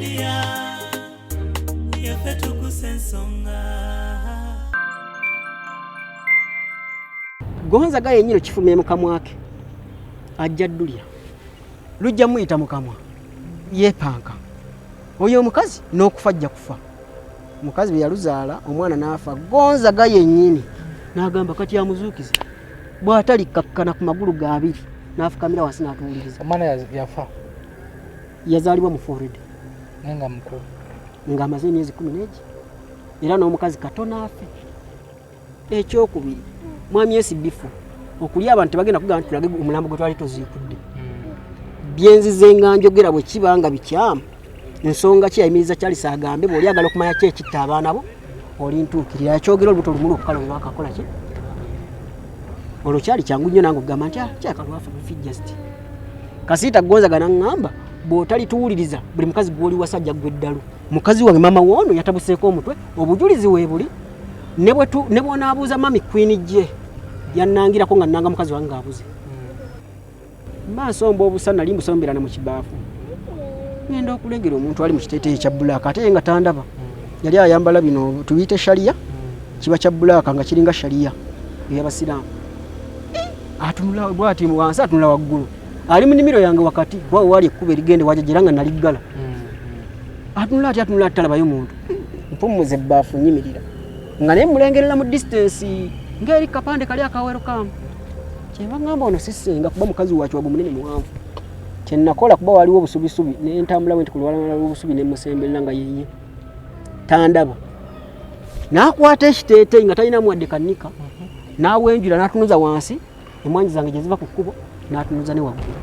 Media, Tuggussa Enssonga. Gonza gaye nyiro kifumye mukamwa ke. Ajja ddulya. Lujja muyita mukamwa. Yepanka. Oyo omukazi n'okufajja kufa. Mukazi bwe yaluzaala omwana n'afa. Gonza gaye nyini n'agamba kati amuzuukize. Bw'atali kakkana ku magulu ga abiri n'afukamira wansi n'atuwuliriza. Omwana yafa. Yazaalibwa mu Florida. Nenga mukulu. Ng'amaze emyezi 11. Era n'omukazi Kato n'afe. Ekyokubiri mwami SB4 okulya abantu bagenda kugamba tulage omulambo gwe twali toziikudde. Byenzize nga njogera bwe kibanga bikyamu. Ensonga ki yayimiriza Charles agambe bw'oli agala okumanya ki ekitta abaana bo oli ntuukirira yakyogera olubuto lumulu okukala olwo akakola ki. Olwo kyali kyangu nnyo nange okugamba nti kyakalwafa just. Kasiita Gonza ng'amba bw'otali tuwuliriza buli mukazi gw'oli wasajja gwe ddalu. Mukazi wange mama woono yatabuseeko omutwe obujulizi weebuli ne bw'onaabuuza mami Queen gye yannangirako nga nnanga mukazi wange abuze. Maaso mbo obusana limbusombera ne mu kibaafu. Ngenda okulengera omuntu ali mu kiteeteeyi kya bbulaaka ate nga tandaba. Yali ayambala bino tubiyite shaliya kiba kya bbulaaka nga kiringa shaliya ey'Abasiraamu. Atunula bw'ati wansi atunula waggulu. Ali mu nnimiro yange wakati waawo wali ekkuba erigende wajajera nga naliggala. Atunula talabayo muntu. Mpumuze ebbaafu nnyimirira. Nga naye mulengerera mu distance ng'eri kapande kali akawerukamu. Kyeba ngamba ono sisenga kuba mukazi wacu wago munene muwanvu. Kyennakola kuba waliwo obusubisubi n'entambula bwe nti kulwala obusubi ne musemberera nga yeye. Tandaba. N'akwata ekiteeteeyi nga talina mwadde kannika. N'awenjula n'atunuza wansi emwanyi zange gye ziva ku kkubo n'atunuza ne waggulu.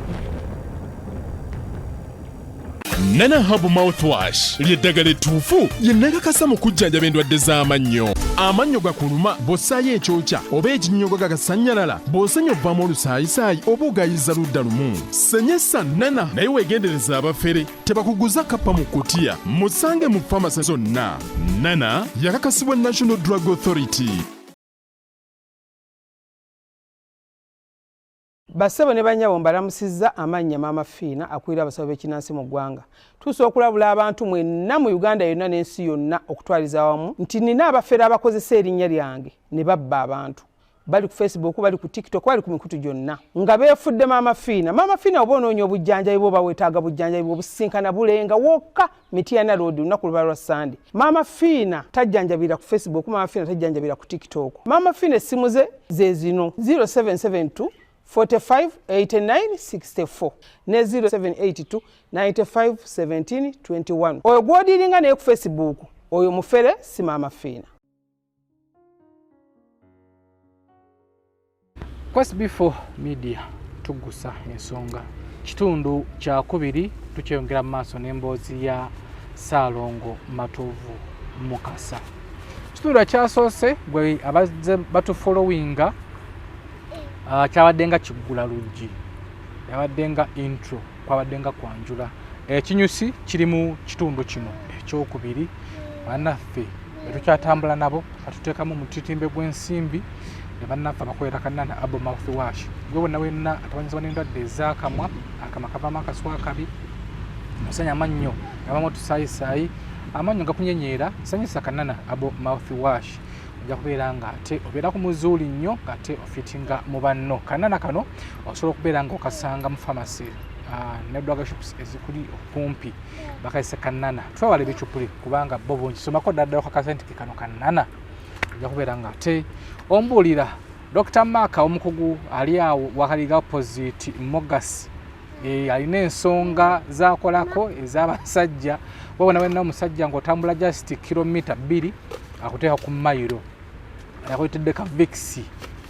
Nana Herbal Mouthwash lyeddagala ettuufu lyennakakasa mu kujjanjaba endwadde z'amannyo. Amannyo gakuluma bw'ossaayo ekyokya oba ekinnyogo gagasanyalala bw'osenya ovaamu olusaayisaayi oba ogayiza ludda lumu. Senyesa Nana naye weegendereza abafere tebakuguza kappa mu kkutiya. Musange mu famasi zonna. Nana yakakasibwa National Drug Authority. Basebo ne banyabo mbalamusizza amannya Maama Fiina akulira abasabo b'ekinnansi mu ggwanga. Tuusa okulabula abantu mwenna mu Uganda yonna n'ensi yonna okutwaliza awamu nti nina abafere abakozesa erinnya lyange ne babba abantu. Bali ku Facebook, bali ku TikTok, bali ku mikutu gyonna. Nga beefudde Maama Fiina. Maama Fiina oba onoonya obujjanjabi bwo bawetaaga bujjanjabi bw'obusinkana bulenga wokka Mityana Road lunaku luba lwa Sunday. Maama Fiina tajjanjabira ku Facebook, Maama Fiina tajjanjabira ku TikTok. Maama Fiina essimu ze zino 0772 45 89 64 ne 0782 95 17 21. Oyo gwodiringa naye ku Facebook oyo mufere si Maama Fiina. SB4 Media Tuggussa Enssonga kitundu kya kubiri tukyongera mu maaso n'emboozi ya Saalongo Matovu Mukasa. Kitundu kyasoose gwe abazze batufollowinga kyabaddenga kiggula luggi yabaddenga intro kwabaddenga kwanjula ekinyusi kiri mu kitundu kino ekyokubiri bannaffe betukyatambula nabo atuteekamu mu titimbe gw'ensimbi ne bannaffe abakolera kannana Herbal Mouthwash gwe bonna wenna atabanyizibwa n'endwadde ez'akamwa akamwa kavaamu akaswa akabi musanya amannyo abamu otusaayisaayi amannyo gakunyenyeera sanyisa kannana Herbal Mouthwash ojja kubeera nga ate obeera ku muzuuli nnyo ng'ate ofitinga mu banno. Kannana kano osobola okubeera nga okasanga mu famasi ne drug shops ezikuli okumpi bakayise kannana. Twewala ebicupuli kubanga bo bungi somako ddala okakasa nti kano kannana. Ojja kubeera nga ate ombuulira Dr. Maka omukugu ali awo wakaliga opposite Mogasi alina ensonga z'akolako ez'abasajja wabona wenna omusajja ng'otambula just kilomita 2 akuteeka ku mayiro yakoyitedde ka Vix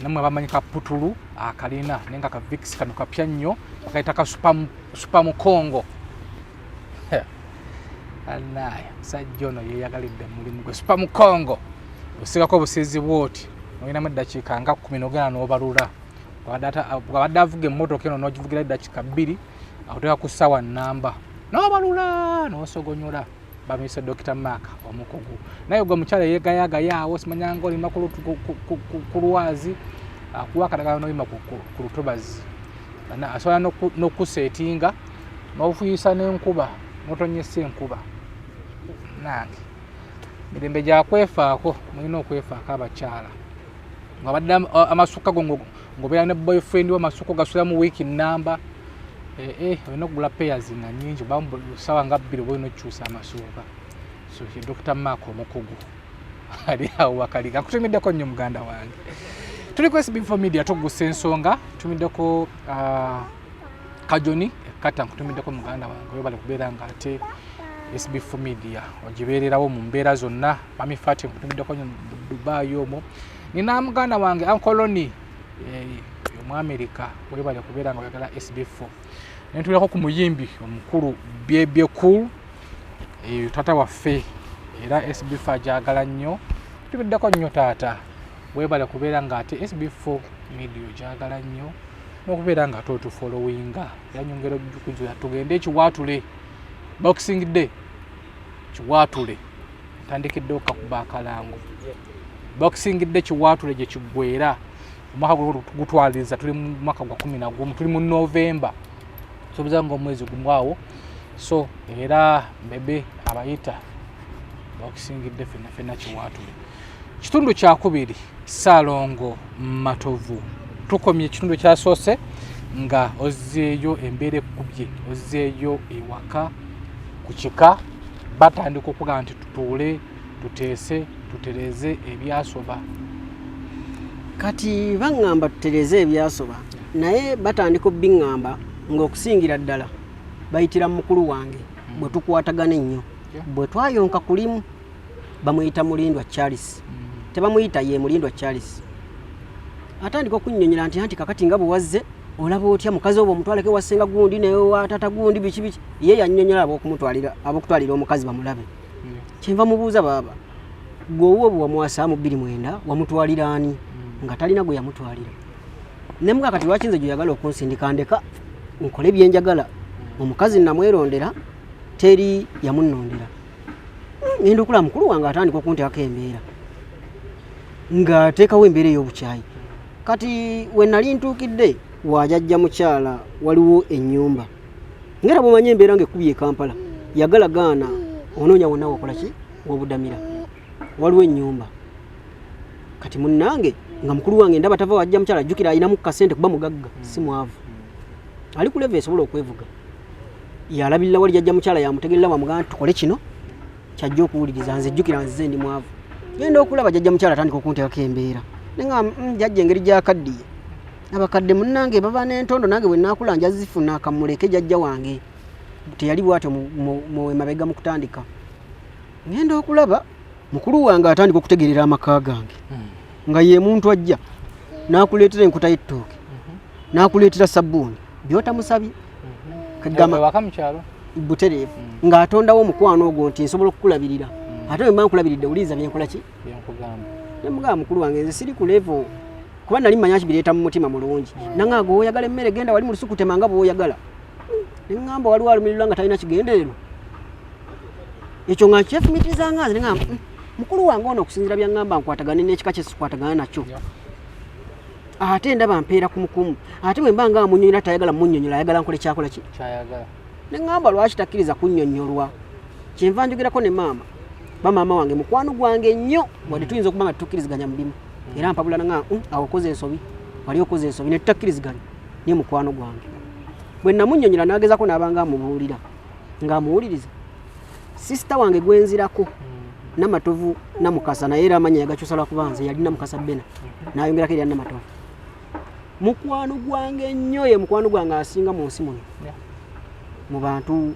namwe bamanyi ka putulu akalina nenga ka Vix kano kapya nnyo bakayita ka super mukongo anaye musajja ono yeeyagalidde mulimu gwe super mukongo osigako obusizi bwoti olinamu eddakiika nga 10 n'ogenda n'obalula bwabadde avuga emmotoka eno n'ogivugira eddakiika 2 akuteeka ku ssaawa nnamba n'obalula n'osogonyola bamise Dr. Maka omukugu naye gwe mukyala yeegayagaya awo simanyanga olima ku lwazi akuwakadagala n'olima ku lutobazi asobola n'okuseetinga n'ofuuyisa n'enkuba n'otonyesa enkuba banange mirembe gya kwefaako mulina okwefaako abakyala nga badde amasuka go ng'obeera ne boyfriend wo amasuka gasula mu wiiki nnamba olina okugula payers nga nnyingi sawa nga 2 oba olina okukyusa amasuuka so ye Dr. Mark omukugu ali awo wakaliga akutumiddeko nnyo muganda wange tuli ku SB4 Media Tuggussa Enssonga tumiddeko kajoni kata nkutumiddeko muganda wange webale kubeera nga ate SB4 Media ogibeererawo mu mbeera zonna mami Fati nkutumiddeko nnyo Dubai omwo nina muganda wange ankoloni mu America webale kubeera nga oyagala SB4 nentuleko ku muyimbi omukulu byebye cool tata waffe era SB4 ajagala nnyo tubiddeko nnyo taata webale kubeera nga ate SB4 Media ojagala nnyo n'okubeera nga totufollowinga era nyongera okujukunjula tugende ekiwaatule Boxing Day kiwaatule tandikidde okakuba akalango Boxing Day kiwaatule gye kiggwera omwaka gutwaliza tuli mu mwaka gwa 11 tuli mu November sobuza nga omwezi gumwawo so era bebe abayita Boxing Day fena kiwaatule kitundu kya kubiri Salongo Matovu tukomye ekitundu kyasoose nga ozzeeyo embeera ekkubye ozzeeyo ewaka ku kika batandika okuga nti tutuule tuteese tutereze ebyasoba kati baŋŋamba tutereze ebyasoba naye batandika obbiŋŋamba ng'okusingira ddala bayitira mukulu wange bwe tukwatagana ennyo bwe twayonka kulimu bamuyita Mulindwa Charles tebamuyita ye Mulindwa Charles atandika okunnyonnyola nti kakati nga bwe wazze olaba otya mukazi obo omutwaleko wasenga gundi naye watata gundi biki ye yannyonnyola ab'okutwalira omukazi bamulabe kyenva mubuuza baaba gweowo obwo wamwasa mu 29 wamutwalira ani nga talina gwe yamutwalira ne mga kati lwaki nze gyoyagala okunsindika ndeka nkole byenjagala omukazi namwerondera teri yamunnondera ngenda okulaba mukulu wange atandika okunteekako embeera ng'ateekawo embeera ey'obukyayi kati we nali ntuukidde wajajja mukyala waliwo ennyumba ngera bw'omanyi embeera ng'ekkubi e Kampala yagala gaana onoonya wonna wakola ki wobudamira waliwo ennyumba kati munnange nga mukulu wange ndaba tava wajja mukyala ajjukira alinamu kasente kuba mugagga si mwavu ali ku level esobola okwevuga yalabirira wali jajja mukyala yamutegerera wamugamba tukole kino kyajja okuwuliriza nze jjukira nzize ndi mwavu genda okulaba jajja mukyala atandika okunteekako embeera nenga jajja engeri gyakaddiye abakadde munnange baba n'entondo nange bwe naakula njazifuna akamuleke jajja wange teyali bwatyo mu emabega mu kutandika ngenda okulaba mukulu wange atandika okutegerera amaka gange nga ye muntu ajja n'akuleetera enkuta y'ettooke n'akuleetera sabbuuni by'otamusabye kagamba waka mukyalo butereevu ng'atondawo omukwano ogwo nti nsobola okukulabirira ate bwe mba nkulabiridde wuliza byenkola ki ne mugamba mukulu wange nze siri ku level kuba nali manya kibireeta mu mutima mulungi nangaaga oyagala emmere genda wali mu lusuku temanga bw'oyagala ne ngamba waliwo alumirirwa nga talina kigendererwa ekyo nga kyefumitiriza nganze ne ngamba mukulu wange ono okusinzira byangamba nkwatagane n'ekika kye sikwatagana nakyo ate ndaba mpeera kumukumu ate bwe mba nga munnyonnyola tayagala munnyonnyola ayagala nkole kyakola ki kyayagala ne ngamba lwaki takkiriza kunnyonnyolwa kyenva njogerako ne maama bamaama wange mukwano gwange nnyo wadde tuyinza okuba nga tutukkiriziganya mu bimu era mpabula nanga awo okoze ensobi wali okoze ensobi ne tutakkiriziganya niye mukwano gwange bwe namunnyonnyola n'agezako n'abanga amubuulira ng'amuwuliriza sisita wange gwenzirako namatovu namukasa naye era amanya yagakyusa lwakuba nze yali namukasa bena n'ayongerako erya namatovu mukwano gwange nnyo ye mukwano gwange asinga mu nsi muno mu bantu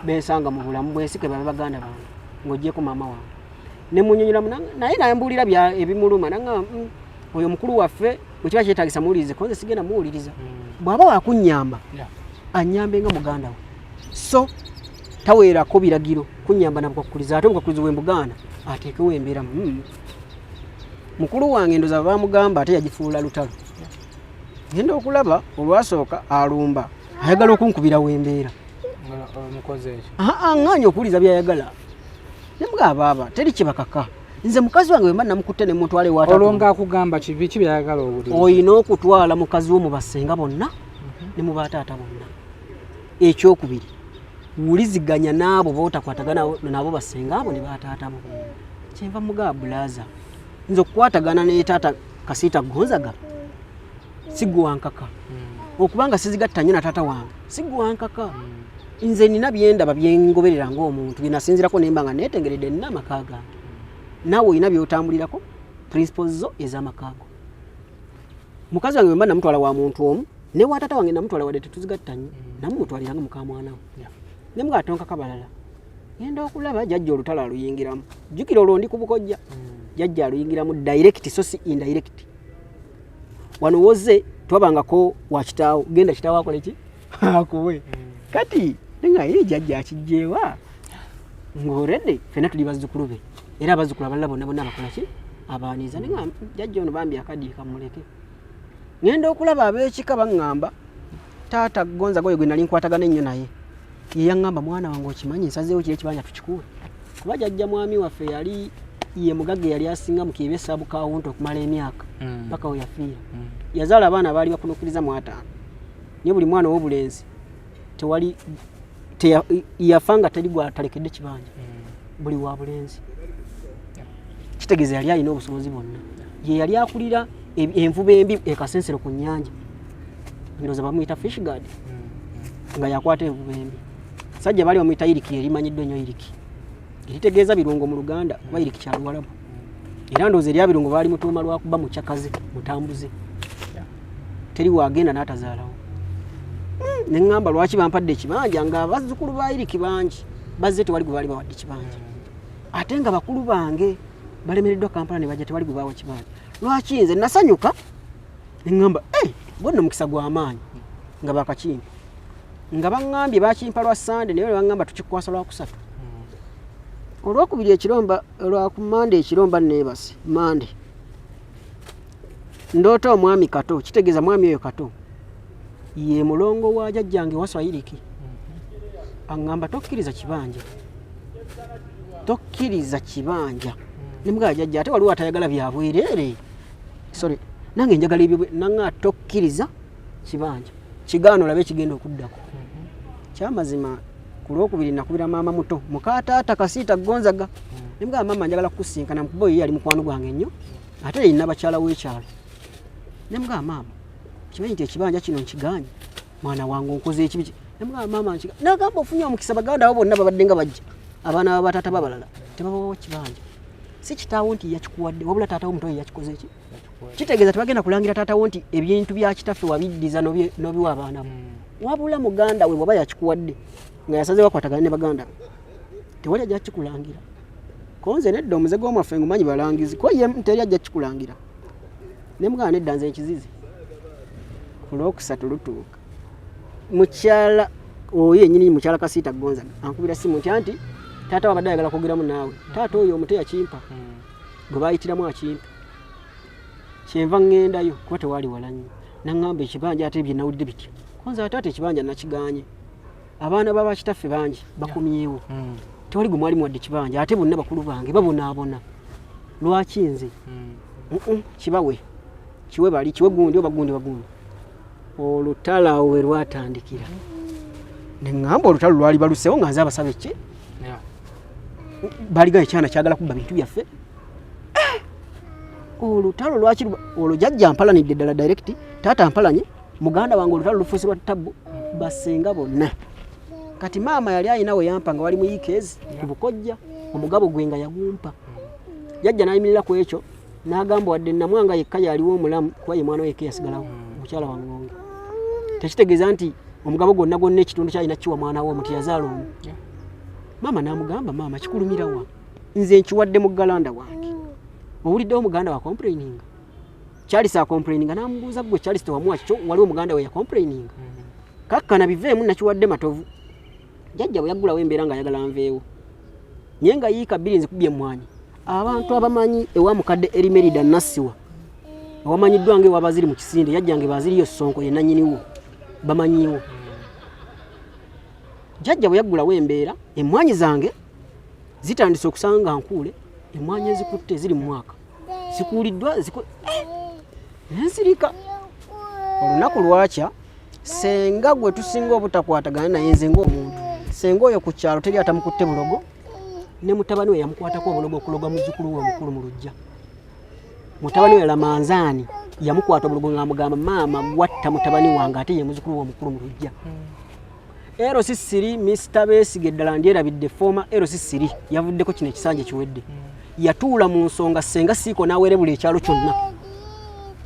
bensanga mu bulamu bwensike babe baganda bange ng'oggyeko maama wange ne munnyonnyola naye nambuulira bya ebimuluma nanga oyo mukulu waffe bwe kiba kyetaagisa muwulirize konze sigenda muwuliriza bw'aba wakunnyamba annyambe nga muganda we so taweerako biragiro kunnyamba nabukwakuliza ate obukwakuliza bwe mbuganda ateekewo embeera mukulu wange endoza bamugamba ate yagifuula lutalo genda okulaba olwasooka alumba ayagala okunkubirawo embeera aŋŋanya okuwuliza byayagala nemugaba teri kibakaka nze mukazi wange wemba namukutte ne mutwale wata olonga akugamba kibi byayagala owuliriza oyina okutwala mukazi wo mu basenga bonna ne mu bataata bonna ekyokubiri wuliziganya nabo botakwatagana nabo basenga abo ne bataatabo kyenva muga blaza nzo kukwatagana ne taata Kasita Gonzaga sigwankaka okubanga sizigattanye na taata wange sigwankaka nze nina byenda babyengoberera ng'omuntu binasinzirako nemba nga netengeredde nina makaga nawe olina byotambulirako principles zo ez'amakago mukazi wange bemba namutwala wa muntu omu ne wa taata wange namutwala wadde tetuzigattanye namutwaliranga muka mwana we ne mga atonka kabalala ngenda okulaba jajja olutalo aluyingiramu jjukira olwo ndi ku bukojja jajja aluyingiramu direct so si indirect wano woze twabangako wa kitaawo genda kitaawo akole ki akuwe kati nga ye jajja akijjeewa ng'oredde fena tuli bazzukulu be era abazzukulu abalala bonna bakola ki abaaniza nga jajja ono bambi akaddi kamuleke ngenda okulaba ab'ekika baŋŋamba taata Gonzaga oyo gwe nali nkwatagana ennyo naye ye yaŋŋamba mwana wange okimanyi nsazeewo kiri ekibanja tukikuwe kuba jajja mwami waffe yali ye mugagga yali asinga mu kiibe Saabu Kawunti okumala emyaka paka we yafiira yazaala abaana baali bakunukiriza mu 5 naye buli mwana ow'obulenzi tewali yafanga teri gwatalekedde kibanja buli wa bulenzi kitegeeza yali alina obusobozi bwonna ye yali akulira envuba embi ekasensero ku nnyanja ndowooza bamuyita fish guard nga yakwata envuba embi sajja bali bamuyita Iriki erimanyiddwa ennyo Iriki eritegeeza birungo mu Luganda kuba Iriki kya Luwalabu era ndowooza erya birungo baali mutuuma lwakuba mukyakaze mutambuze teri waagenda n'atazaalawo ne ŋŋamba lwaki bampadde ekibanja nga abazzukulu ba Iriki bangi bazze tewali gwe baali bawadde ekibanja ate nga bakulu bange balemereddwa Kampala ne bajja tewali gwe baawa kibanja lwaki nze nasanyuka ne ŋŋamba bonna mukisa gw'amaanyi nga bakakimpa nga baŋŋambye bakimpa lwa Sande naye baŋŋamba tukikwasa lwa kusatu olwokubiri ekiromba lwaku Mande ekiromba neebase Mande ndoota omwami Kato kitegeeza mwami oyo Kato ye mulongo wa jajjange Wasswa Iriki aŋŋamba tokkiriza kibanja ne mga jajja ate waliwo atayagala byabwereere sorry nange njagala ebyo nanga tokkiriza kibanja kigaano labe kigenda okuddako kyamazima ku lwokubiri nakubira maama muto muka taata Kasita Gonzaga ne mga mama njagala kusinkana mukubo ye yali mukwano gwange nnyo ate yina bakyala w'ekyalo ne mga mama kimanyi nti ekibanja kino nkiganye mwana wange onkoze ekibi ne mga mama nkiganye nagamba ofunye omukisa baganda abo bonna babadde nga bajja abaana babatata babalala tebabawo kibanja si kitaawo nti yakikuwadde wabula taata wo mutoyi yakikoze ki kitegeeza tebagenda kulangira taata wo nti ebintu bya kitaffe wabiddiza n'obiwa abaana bo wabula muganda we bwaba yakikuwadde nga yasaze bakwatagana ne baganda tewali ajja kikulangira konze nedda omuze gw'omwaffe ngumanyi balangizi ko ye teri ajja kikulangira ne muganda nedda nze ekizizi ku lwokusatu lutuuka mukyala oyo yennyini mukyala Kasita Gonzaga ankubira simu nti anti taata wabadde ayagala kwogeramu naawe taata oyo omuto yakimpa gwe baayitiramu akimpa kyenva ŋŋendayo kuba tewaali wala nnyo naŋŋamba ekibanja ate bye nawulidde bitya konza taata ekibanja nakiganye abaana babakitaffe bangi bakomyewo tewali gwe mwali muwadde ekibanja ate bonna bakulu bange babonaabona lwaki nze kibawe kiwe bali kiwe gundi oba gundi bagundi olutalo awo we lwatandikira ne ŋŋamba olutalo lwali balusewo nga nze abasabe ki baliga ekyana kyagala kubba bintu byaffe olutalo lwaki olwo jajja mpalanidde ddala direct taata mpalanye muganda wange olutalo lufuusirwa ttabu basenga bonna kati maama yali ayina we yampa nga wali mu yikeezi ku bukojja omugabo gwe nga yagumpa jajja n'ayimirira ku ekyo n'agamba wadde namwanga yekka yaliwo omulamu kuba ye mwana wekka yasigalawo mukyala wangonge tekitegeeza nti omugabo gwonna ekitundu kyalina kiwa mwana wo omuti yazaala omu maama n'amugamba maama kikulumirawa nze nkiwadde mu galanda wange owuliddewo muganda wa complaininga Charles complaininga n'amubuuza gwe Charles tewamuwa kikyo waliwo muganda we ya complaininga kakkana biveemu nakiwadde matovu jajja bwe yaggulawo embeera nga ayagala nveewo naye nga yiika bbiri nzikubye emmwanyi abantu abamanyi ewa mukadde Erimerida Nassiwa awamanyiddwa ng'ewaaba ziri mu kisinde yajjange baaziriyo Sonko ye nannyiniwo bamanyiwo jajja bwe yaggulawo embeera emmwanyi zange zitandise okusanga nkuule emmwanyi ezikutte ziri mu mwaka zikuuliddwa nensirika olunaku lwakya senga gwe tusinga obutakwatagana naye nze ng'omuntu senga oyo ku kyalo teri atamukutte bulogo ne mutabani we yamukwatako obulogo okuloga muzzukulu we omukulu mu luggya. Mutabani we Lamanzaani yamukwata obulogo ng'amugamba maama watta mutabani wange ate ye muzzukulu we omukulu mu luggya. RC3 Mr. Besigye ddala ndyerabidde former RC3 yavuddeko kino ekisanja kiwedde. Yatuula mu nsonga senga siiko n'aweere buli ekyalo kyonna.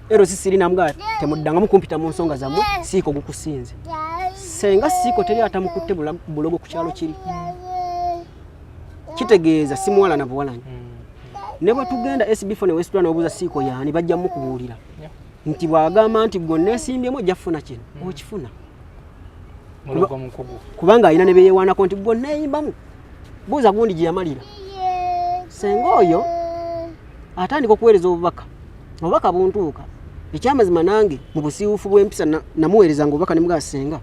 RC3 namugamba temuddangamu kumpita mu nsonga zammwe siiko gukusinze. Senga siiko teri atamukutte bulogo ku kyalo kiri. Kitegeeza si muwala na buwalanya. Ne bwe tugenda SB4 ne Western n'obuuza siiko yaani bajja mukubuulira. Nti bw'agamba nti gonna esimbyemu ojja kufuna kino. Okifuna. Kubanga alina ne beyewaanako nti gonna eyimbamu. Buuza gundi gye yamalira. Senga oyo atandika okuweereza obubaka. Obubaka buntuuka. Ekyamazima nange mu busiiwufu bw'empisa namuweerezanga obubaka ne mugaa Senga.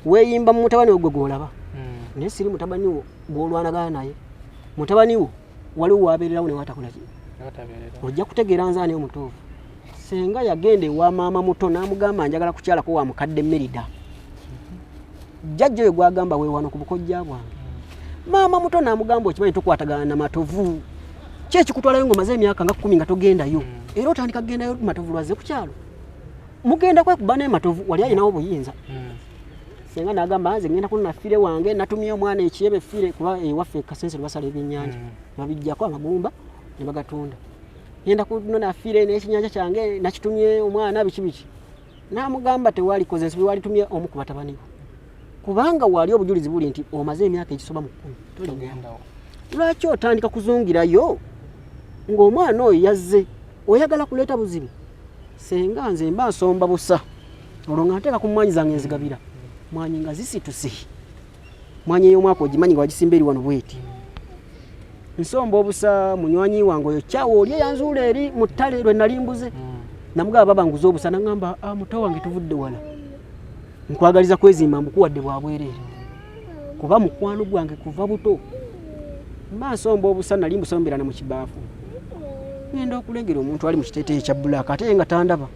Weeyimba mu mutabani we gwe gw'olaba. Naye siri mutabani wo gw'olwanagana naye. Mutabani wo waliwo waabeererawo ne watakola ki. Ojja kutegeera nzaani omutuufu. Senga yagenda ewa maama muto n'amugamba njagala kukyalako wa mukadde Merida. Jjajja we gwagamba weewano ku bukojja bwange. Maama muto n'amugamba okimanyi tokwatagana na matovu. Ki ekikutwalayo ng'omaze emyaka nga 10 nga togendayo. Era otandika kugendayo matovu lwaze ku kyalo. Mugenda kwekuba n'ematovu wali ayinawo buyinza. Senga n'agamba nze ngenda kuna fire wange natumye omwana ekiyebe fire kuba ewaffe Kasense basala ebyennyanja. Babijjako amagumba ne bagatunda. Ngenda kunona fire n'ekinyanja kyange nakitumye omwana biki. N'amugamba tewali koze nsibi wali tumye omu ku batabani bo. Kubanga wali obujulizi buli nti omaze emyaka ekisoba mu 10 togendawo. Lwaki otandika kuzungirayo ng'omwana oyo yazze oyagala kuleeta buzibu. Senga nze mba nsomba busa olwo nga nteeka ku mmwanyi zange nzigabira. Mwanyi nga zisituse. Mwanyi ey'omwaka ogimanyi nga wagisimba eri wano bweti. Nsomba obusa munywanyi wange oyo kyawo oli eyanzuula eri mu ttale lwe nali mbuze. Namugaba baba nguza obusa n'angamba muto wange tuvudde wala. Nkwagaliza kwezimba mbukuwadde bwa bwereere. Kuba mukwano gwange kuva buto. Mba nsomba obusa nali mbusombera na mu kibaafu. Ngenda okulengera omuntu ali mu kiteeteeyi kya bbulaaka ate nga tandaba.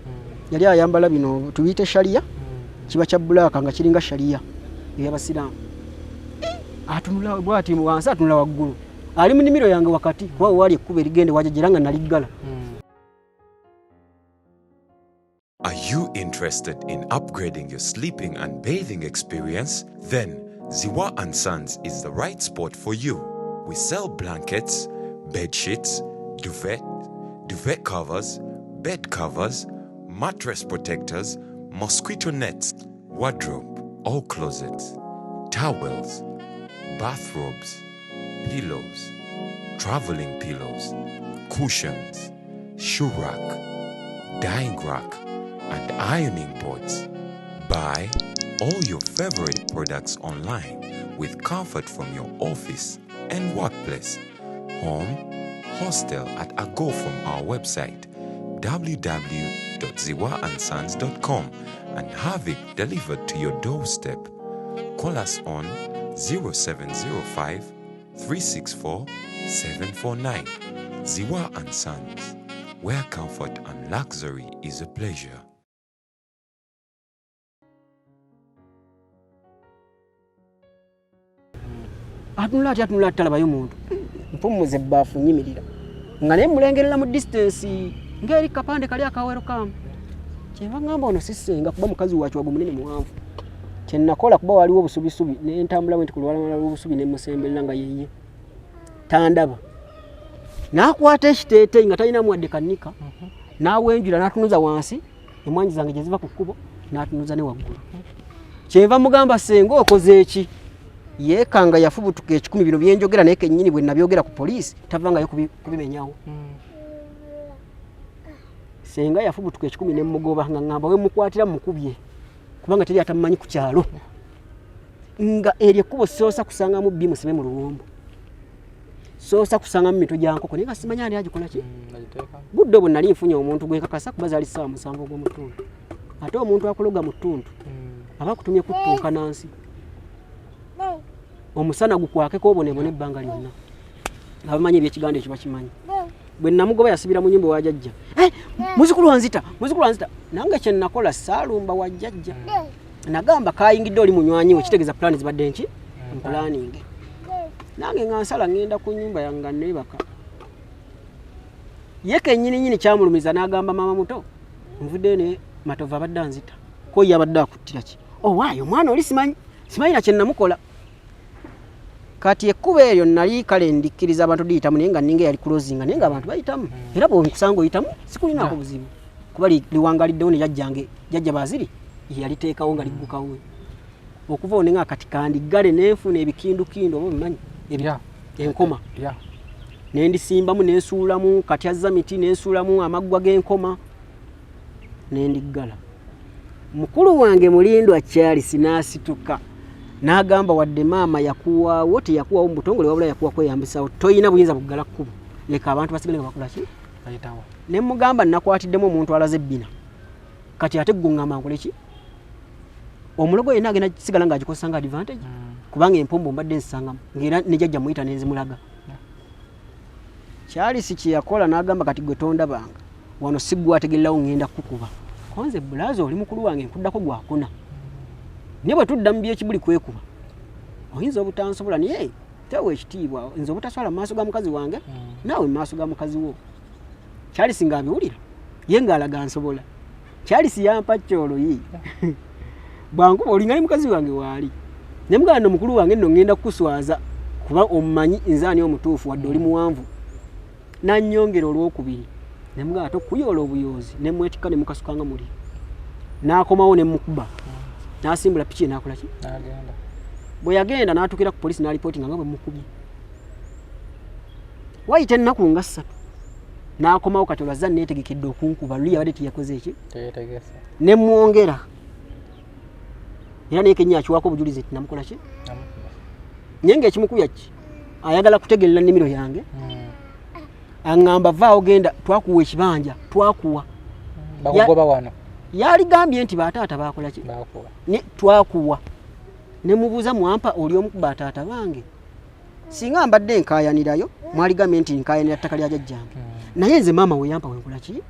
Yali ayambala bino tubiyite shaliya. Kiba kya bbulaaka nga kiringa shaliya ey'Abasiraamu. Atunula bw'ati wansi atunula waggulu. Ali mu nnimiro yange wakati kuba wali ekkuba erigende wajjajjera nga naliggala. Are you interested in upgrading your sleeping and bathing experience? Then Ziwa & Sons is the right spot for you. We sell blankets, bed sheets, duvet covers, bed covers, mattress protectors, mosquito nets, wardrobe, all closets, towels, bathrobes, pillows, traveling pillows, cushions, shoe rack, dyeing rack, and ironing boards. Buy all your favorite products online with comfort from your office and workplace, home, hostel at a go from our website www.ziwaansons.com and have it delivered to your doorstep. Call us on 0705 364 749. Ziwa & Sons, where comfort and luxury is a pleasure. Atunula talabayo muntu. Mpumuze bbafu nyimirira. Nga ne mulengerera mu distance ngeri kapande kali akawero kam. Kyeva ngamba ono sisenga kuba mukazi wacu wago munene muwanvu. Kyennakola kuba waliwo obusubi ne ntambula wenti kulwala obusubi ne musembelera nga yeye. Tandaba. Nakwata ekiteeteeyi nga talina muwadde kanika. Nawenjula natunuza wansi emwanyi zange gye ziva ku kkubo natunuza ne waggulu. Kyeva mugamba senga okoze eki? Yekanga yafubutuka 10 bino byenjogera naye kennyini bwe nabyogera ku poliisi tavangayo kubimenyawo. Senga yafubutuka 10 ne mugoba nga ngamba we mukwatira mukubye kubanga teri atamanyi ku kyalo. Nga erye kubo sosa kusanga mu bimu sebe mu luwombo. Sosa kusanga mu mito gya nkoko naye simanya ali agikola ki. Buddo bwe nali nfunye omuntu gwe kakasa kuba zali saa musanvu gw'omutundu. Ate omuntu akologa mu ttundu aba kutumye kuttunka nansi. Omusana gukwakeko obonebone ebbanga lyonna. Abamanyi eby'ekiganda ekyo bakimanyi. Bwe namugoba yasibira mu nyimbo wa jjajja. Muzukulu wanzita. Nange kye nakola saalumba wa jjajja. Nagamba kayingidde oli munywanyi we kitegeeza plan zibadde nki. planning nange ngansala ngenda ku nyumba yanga nebaka yeke nyini kyamulumiza n'agamba mama muto nvudde ne matova abadde anzita ko yabadde akuttira ki waayo mwana oli simanyi na kye namukola kati ekkuba eryo nali kale ndikkiriza abantu diyitamu naye nga ninga yali closinga naye nga abantu bayitamu era bw'onkusanga oyitamu sikulinaako buzibu kuba liwangaliddewo ne jajja baziri yaliteekawo nga liggukawo okuva one nga kati kandiggale nenfuna ebikindukindu oba obimanyi enkoma nendisimbamu nensuulamu kati azza miti nensuulamu amaggwa g'enkoma nendiggala mukulu wange mulindwa Charles n'asituka n'agamba wadde maama yakuwaawo teyakuwaawo mu butongole wabula yakuwa kweyambisawo toyina buyinza buggala kkubo leka abantu basigale nga bakola ki bayitawo ne mugamba nakwatiddemu omuntu alaze ebbina kati ate gungamba nkole ki omulogo yenna agenda kisigala ng'agikozesa nga advantage kubanga empombo mbadde nsangamu ng'era ne jjajja muyita nenzimulaga Charles kye yakola n'agamba kati gwe tondabanga wano siggwategererawo ngenda kukuba konze bulazo oli mukulu wange nkuddako gwakuna ne bwe tudda mu byekibuli kwekuba oyinza obutansobola naye tewe ekitiibwa nze obutaswala mu maaso ga mukazi wange naawe mu maaso ga mukazi wo Charles ng'abiwulira ye ng'alaga nsobola Charles yampa kyoloyi bwangu olingali mukazi wange waali ne muganda mukulu wange nno ngenda kukuswaza kuba omumanyi nzaani omutuufu wadde oli muwanvu nannyongera olwokubiri ne muganda tokuyoola obuyoozi ne mwetikka ne mukasukanga muli n'akomawo ne mukuba n'asimbula piki n'akola ki bwe yagenda n'atuukira ku poliisi n'alipootinga nga bwe mukubye wayita ennaku nga 3 n'akomawo kati olwazza neetegekedde okunkuba luli yabadde tiyakoze eki ne mwongera era naye kenyini akiwaako obujulizi nti namukola ki naye ng'ekimukubya ki ayagala kutegerera nnimiro yange aŋŋamba vaawo genda twakuwa ekibanja twakuwa bakugoba wano yaligambye nti bataata bakola ki twakuwa ne mubuuza mwampa oli omu ku bataata bange singa mbadde nkaayanirayo mwaligambye nti nkaayanira ttaka lya jjajjange naye nze maama we yampa wenkola ki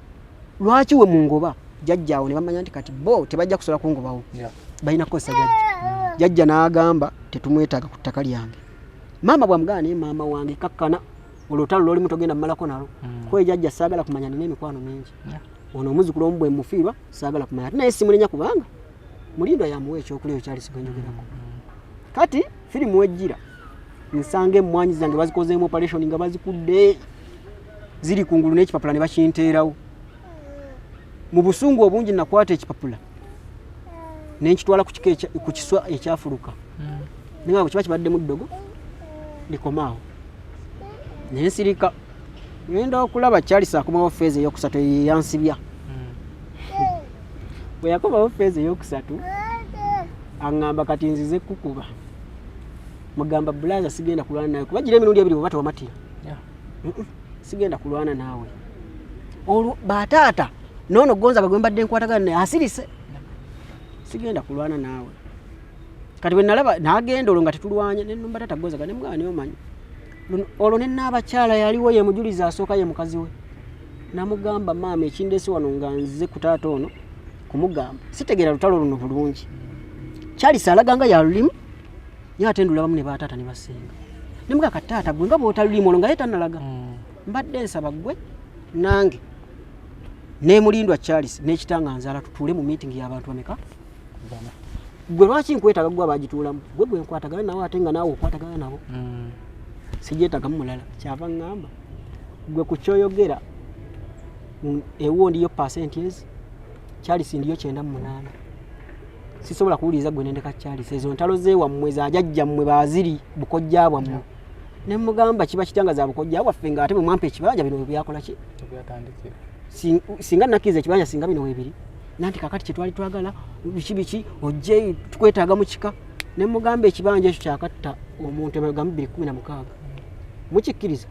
lwaki we mungoba jjajjaawo ne bamanya nti kati bo tebajja kusobola kungobawo balina kukozesa jjajja n'agamba tetumwetaaga ku ttaka lyange maama bwamugana naye maama wange kakkana olutalo lwoli mutogenda mmalako nalo kwe jjajja saagala kumanya nina emikwano mingi ono omuzukulu omu bwe mufiirwa saagala kumanya ate naye simulenya kubanga mulindwa yamuwa ekyokulya ekyo Charles gwe njogerako kati firimu wejjira nsanga emmwanyi zange bazikozeemu operation nga bazikudde ziri kungulu n'ekipapula ne bakinteerawo mu busungu obungi nakwata ekipapula nenkitwala ku kiswa ekyafuluka ninga bwe kiba kibadde mu ddogo likomaawo nensirika ngenda okulaba Charles akomawo feezi eyokusatu yansibya bwe yakomawo feezi eyokusatu aŋŋamba kati nzize kukuba mugamba bulaza sigenda kulwana nawe kuba gira emirundi ebiri bwebata wamatira sigenda kulwana naawe olwo bataata noono gonza gwe mbadde nkwatagana naye asirise sigenda kulwana naawe kati bwe nalaba n'agenda olwo nga tetulwanye ne nnumba taata gonzaga ne mugana niyo manyi olwo ne n'abakyala yaliwo ye mujulizi asooka ye mukazi we namugamba maama ekindeese wano nga nze ku taata ono kumugamba sitegeera lutalo luno bulungi Charles alaga nga yalulimu ye ate ndulabamu ne bataata ne basenga ne muga kati taata gwe nga bw'otalulimu olwo nga ye tannalaga mbadde nsaba gwe nange nemulindwa Charles n'ekitanga nzaala tutuule mu meeting y'abantu bameka gwe lwaki nkwetaaga gwe abagituulamu gwe nkwatagana nawe ate nga naawe okwatagana nabo sijeetagamu mulala kyava ŋŋamba gwe ku kyoyogera ewo ndiyo percentage Charles ndiyo 98 sisobola kuwuliriza gwe nendeka Charles ezo ntalo zeewammwe zajajja mmwe baaziri bukojja bwammwe ne mugamba kiba kitanga za bukojja bwaffe nga ate bwe mwampa ekibanja bino byakola ki singa nakkiriza ekibanja singa bino webiri nanti kakati kyetwali twagala biki ojje tukwetaaga mu kika ne mugamba ekibanja ekyo kyakatta omuntu emagamu 216 mukikkiriza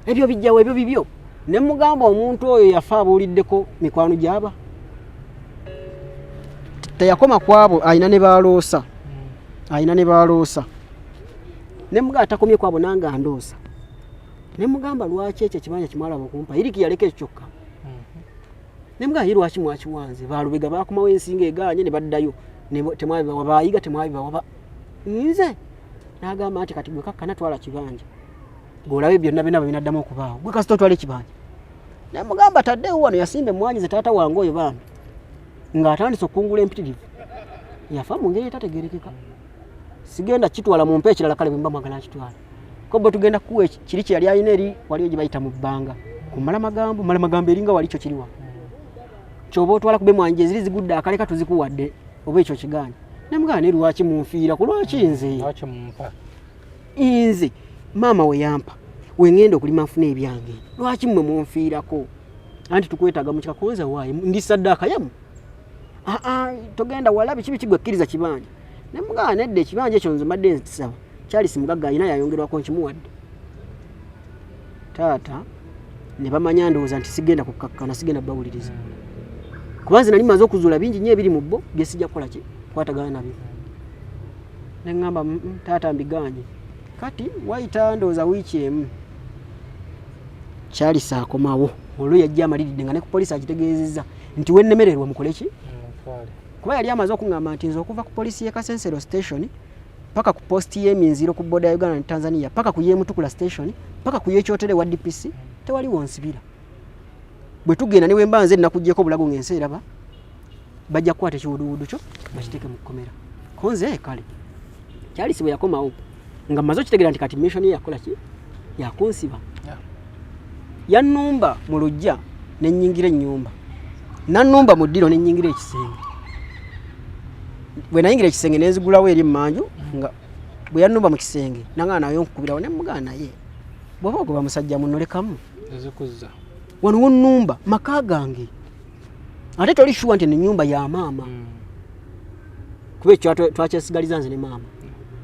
ebyo bijjawo ebyo bibyo ne mugamba omuntu oyo yafa abuuliddeko mikwano gyaba teyakoma kwabo ayina ne baloosa ne mugamba atakomye kwabo nanga ndoosa ne mugamba lwaki ekyo ekibanja kimwalaba okumpa iriki yaleka ekyokka ne mugamba lwaki mwakiwanze balubega bakomawo ensinga eganye ne baddayo temwabibawa bayiga temwabibawa nze n'agamba nti kati gwe kakkana twala kibanja ng'olabe byonna bina binaddamu okubaawo gwe kasita otwala ekibanja namugamba taddeewo wano yasimba emmwanyi ze taata wange oyo bambi ng'atandise okungula empitirivu yafa mu ngeri etategerekeka sigenda kitwala mu mpa ekirala kale bwe mba mwagala kitwala ko bwe tugenda kuwa kiri kye yali alina eri waliyo gye bayita mu bbanga ku malamagambo eringa wali kyo kiriwa ky'oba otwala kube mwanji eziri zigudde akaleka tuzikuwadde oba ekyo kiganja namugamba ne lwaki munfiira ku lwaki nze maama we yampa we ngenda okulima nfuna ebyange lwaki mmwe munfiirako anti tukwetaaga mu kikakonza waayi ndi saddaaka yamu togenda wala biki gwe kkiriza kibanja namugamba nedda ekibanja ekyo nze mbadde nzisaba Charles mugagga alina yayongerwako nkimuwadde taata ne bamanya ndowooza nti sigenda kukkakkana sigenda bawuliriza kubanze nali maze okuzuula bingi nnyo ebiri mu bbo bye sijja kukola ki kwatagana nabyo ne ŋŋamba taata mbiganye kati wayita ndowooza wiiki emu Charles akomawo olwo yajja amaliridde nga ne ku poliisi agitegeezezza nti we nnemererwa mukole ki kuba yali amaze okuŋŋamba nti nze okuva ku poliisi y'e Kasensero station paka ku posti y'eminziro ku boda ya Uganda ne Tanzania paka ku y'emutukula station paka ku y'ekyotere wa DPC tewali wonsibira bwe tugenda niwe mbanze nakuggyeko bulago ng'ensi eraba bajja kukwata ekiwuduwudu kyo bakiteeke mu kkomera konze kale Charles bwe yakomawo nga maze okitegeera nti kati mission ye yakola ki yakunsiba yannumba mu lujja ne nnyingira ennyumba nannumba mu ddiro ne nnyingira ekisenge bwe nayingira ekisenge ne nzigulawo eri mmanju nga bwe yannumba mu kisenge nanga nayo nkubirawo ne mugana naye bw'oba ogoba musajja munolekamu ezikuzza wano wonnumba maka gange ate toli shuwa nti ennyumba ya maama kuba ekyo twakyesigaliza nze ne maama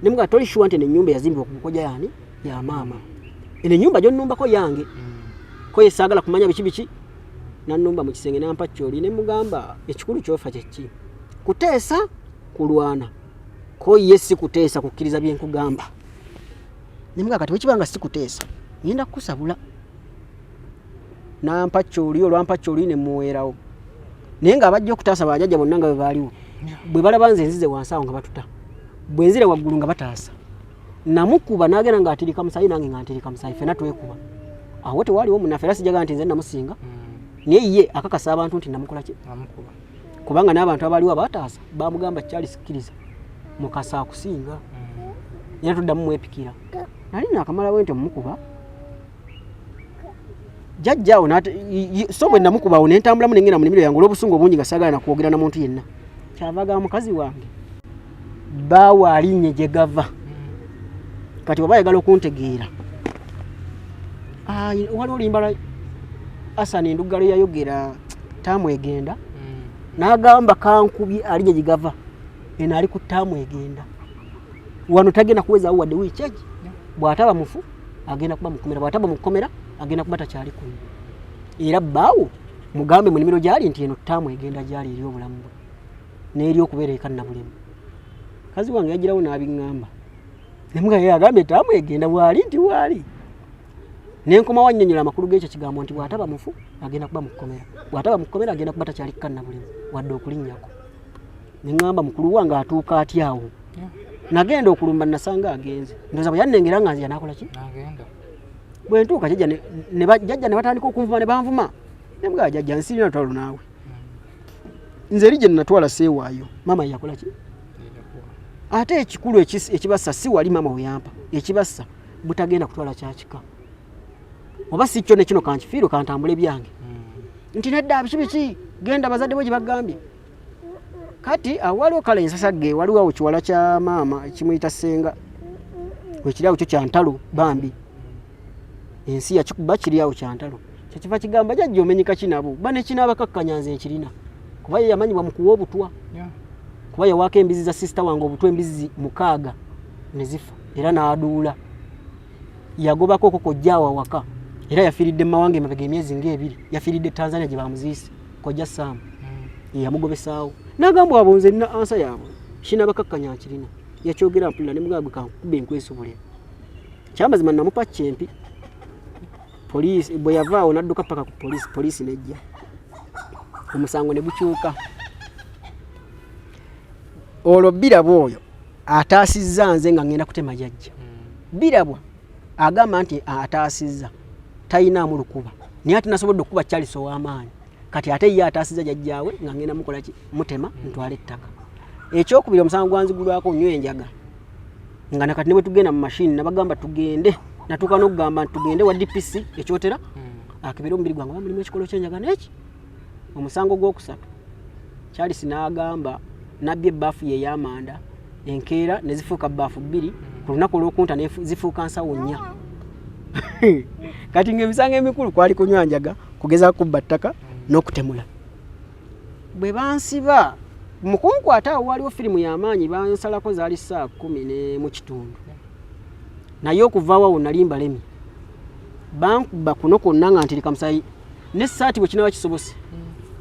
ne mugana toli shuwa nti ennyumba yazimbibwa ku mukoja yani ya maama eno ennyumba gyonnumbako yange ko yesaagala kumanya biki nannumba mu kisenge nampa kyoli ne mugamba ekikulu kyofa kyeki kuteesa kulwana ko ye si kuteesa kukkiriza bye nkugamba ne mugamba kati wekibanga si kuteesa ngenda kukusabula nampa kyoli olwampa kyoli ne muweerawo naye nga abajja okutaasa bajjajja bonna nga bwe baaliwo bwe balaba nze nzize wansi awo nga batuta bwe nzire waggulu nga bataasa namukuba n'agenda ng'atirika musayi nange ng'atirika musayi ffenna twekuba awo tewaaliwo munaffe era sijjaga nti nze namusinga naye ye akakasa abantu nti namukola ki kubanga n'abantu abaliwo abataasa bamugamba Charles kkiriza mukasa akusinga era tuddamu mwepikira nali naakamalawo nti mumukuba jjajjaawo so bwe namukubawo ne ntambulamu nengenda mu nnimiro yange olw'obusungu obungi nga saagala nakwogera na muntu yenna kyavaga mukazi wange baawa alinnye gye gava kati oba ayagala okuntegeera waliwo limbala Asani enduggalo yayogera taamu egenda n'agamba kankubye alinye gigava eno ali ku taamu egenda wano tagenda kuwezaawo wadde wiikyagi bw'ataba mufu agenda kuba mukomera bw'ataba mukomera agenda kuba takyali kuno era bbaawo mugambe mu nnimiro gyali nti eno taamu egenda gyali eri obulamu bwe n'eri okubeera eka nnabulemu kazi wange yagirawo n'abiŋŋamba nemuga ye agambye taamu egenda bwali nti waali nenkomawo annyonnyola amakulu g'ekyo kigambo nti bw'ataba mufu agenda kuba mukomera bw'ataba mukomera agenda kuba takyali nnabulemu wadde okulinnyako neŋŋamba mukulu wange atuuka atyawo nagenda okulumba nasanga agenze ndoza bwe yannengera nga nze yanakola ki bwe ntuuka jjajja ne batandika okunvuma ne banvuma nemugaa jjajja nsirina lutalo naawe nze eri gye natwala seewaayo maama yakola ki ate ekikulu ekibassa si wali maama weyampa ekibassa butagenda kutwala kyakika oba si kyo ne kino kankifiiro kantambule byange nti nedda biki genda bazadde bwe gye bagambye kati awaliwo kale ensasagge waliwo awo kiwala kya maama kimuyita ssenga wekiri awo kyo kyantalo bambi ensi yakikuba kiri awo kyantalo kyekiva kigamba jjajja omenyeka kinabo bane kinaabakakkanya nze ekirina kuba ye yamanyibwa mu kuwa obutwa kuba yawaako embizi za sisita wange obutwa embizi 6 ne zifa era n'aduula yagobako okokojjaawo awaka era yafiiridde mmawange emabega emyezi nga2 yafiiridde Tanzania gye bamuziise kojja Saamu yamugobesaawo n'agamba abo nze nina ansa yaabwe kinaabakakkanya kirina yakyogera mpulira ne mugagwe kankuba enkwesobole kyamazima namupa kyempi poliisi bwe yavaawo n'adduka paka ku poliisi nejja omusango ne gukyuka olwo biraba oyo ataasizza nze nga ngenda kutema jjajja birabwa agamba nti ataasizza tayinaamu lukuba naye ate nasobodde okuba Charles ow'amaanyi kati ate ye ataasizza jjajjaawe nga ngenda mukola ki mutema ntwala ettaka ekyokubiri omusango gwanzigulwako nnyo enjaga nga nakati ne bwe tugenda mu mashini nabagamba tugende natuuka n'okugamba nti tugende wa DPC ekyotera akebera omubiri gwange mulimu ekikolo ky'enjaga n'eki omusango gw'okusatu Charles n'agamba nabbye ebbaafu ye y'amanda enkeera ne zifuuka bbaafu bbiri ku lunaku olw'okunta ne zifuuka nsawo nnya kati ng'emisango emikulu kwali kunywa njaga kugezaako kubba ttaka n'okutemula bwe bansiba mukunkwata awo waliwo firimu y'amaanyi bansalako zaali 10:00 naye okuvaawo awo nali mbalemi bankuba kuno kwonna nga ntirika musayi n'essaati bwe kinaba kisobose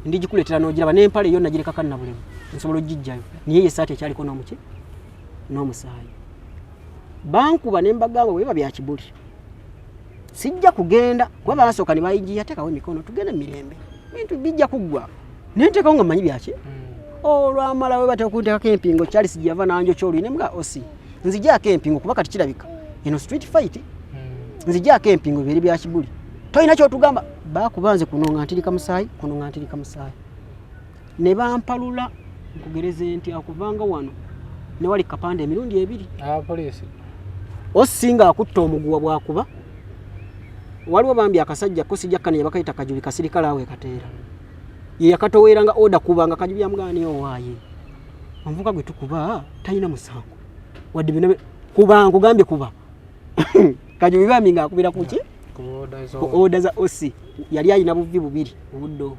ndigikuleetera n'ogiraba n'empale yonna girekaka na bulemu nsobola ogijjayo naye essaati ekyaliko n'omuki n'omusaayi bankuba ne mbagamba bwe biba bya kibuli sijja kugenda kuba baasooka ne bayigiya teekawo emikono tugende mirembe bintu bijja kuggwa nenteekawo nga mmanyi byaki olwamala we bateka okunteekako empingo Charles gyava nanjo kyolwine mga osi nzijaako empingo kuba kati kirabika eno street fight nzijaako empingo biri bya kibuli toyina kyotugamba bakubanze kuno nga ntirika musaayi kuno nga ntirika musaayi ne bampalula nkugereze nti akuvanga wano ne wali kapande emirundi 2 poliisi osinga akutta omuguwa bwakuba waliwo bambi akasajja ko sijja kane yabakaita kajubi kasirikala awe kateera ye yakatoweranga oda kubanga kajubi yamugani owaaye omuvuka gwe tukuba tayina musango wadde bino kuba nkugambye kuba kajubi bambi nga akubira kuki ku oda za osi yali ayina buvi bubiri obuddo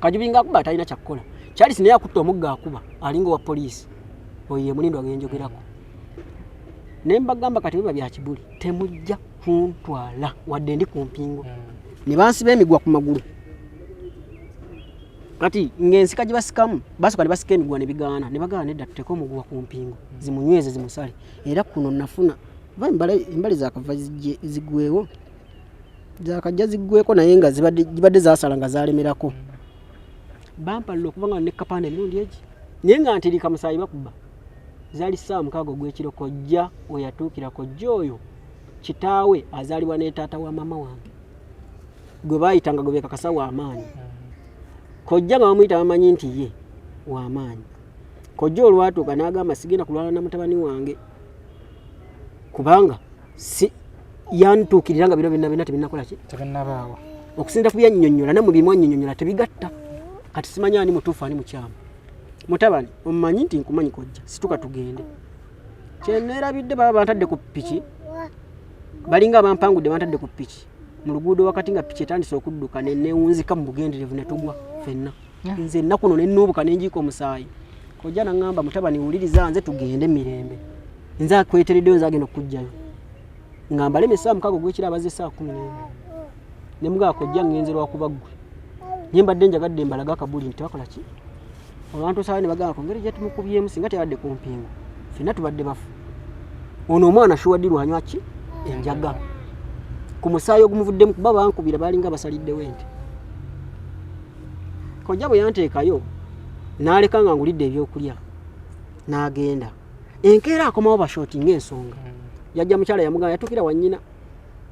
kajubi nga akuba tayina kyakola Charles naye akutta omugga akuba alingo wa poliisi oye mulindo agenjogerako nembagamba kati biba bya kibuli temujja kuntwala wadde ndi ku mpingo ne bansiba emigwa ku magulu kati ng'ensika gye basikamu basooka ne basika emigwa ne bigaana ne bagaana nedda tuteeka omuguwa ku mpingo zimunyweze zimusale era kuno nafuna embali zakava zigwewo zakajja ziggweko naye nga zibadde zasala nga zalemerako bampalula okubanga ne kapande emirundi egi naye nga ntirika musaayi bakuba zaali 6 gw'ekiro kojja oyatuukira kojja oyo kitaawe azaalibwa ne taata wa mama wange gwe baayitanga gwe bekakasa w'amaanyi kojja nga bamuyita bamanyi nti ye w'amaanyi kojja olwatuuka n'agamba sigenda kulwana na mutabani wange kubanga si yantuukirira nga bino byonna tebinakola ki tebinabaawo okusinda ku byannyonnyola namu bimu annyonnyola tebigatta kati simanya ani mutuufu ani mukyamu mutabani omumanyi nti nkumanyi kojja situka tugende kyeneerabidde baba bantadde ku piki balinga abampangudde bantadde ku piki mu luguudo wakati nga piki etandise okudduka nenewunzika mu bugenderevu ne tugwa ffenna nze ennaku no nennuubuka nenjiika omusaayi kojja naŋŋamba mutabani wuliriza nze tugende mirembe nze akwetereddeyo nze agenda okujjayo nga mbaleme 6 gw'ekiro abaze 11 ne mugaa kojja ngenze lwakuba ggwe naye mbadde njagadde mbalaga akabuli nti tebakola ki abantu sawa ne bagamba ngeri gye tumukubyemu singa teyadde ku mpingo ffenna tubadde bafu ono omwana shuwaddirwa anywa ki enjaga ku musaayi ogumuvuddemu kuba bankubira balinga basaliddewo ente kojja bwe yanteekayo n'aleka nga ngulidde ebyokulya n'agenda enkeera akomawo bashoti ng'ensonga jajja mukyala yamugamba yatukira wannyina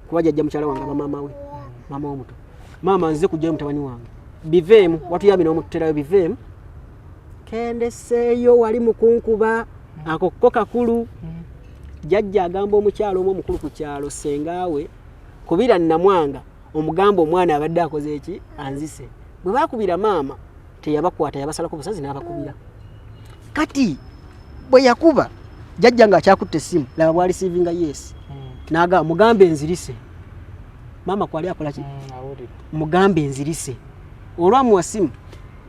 kuba jajja mukyala wange bamaama we maama omuto maama nzize kujjayo mutabani wange biveemu watuyambi n'omututerayo biveemu kendeseeyo wali mukunkuba akokko kakulu jajja agamba omukyalo omwo omukulu ku kyalo sengaawe kubira nnamwanga omugamba omwana abadde akoze eki anzise bwe bakubira maama teyabakwata yabasalako busazi n'abakubira kati bwe yakuba jajja nga akyakutte essimu laba bwali siivinga yes n'agamba mugambe enzirise maama kwali akola ki mugambe enzirise olwamuwa simu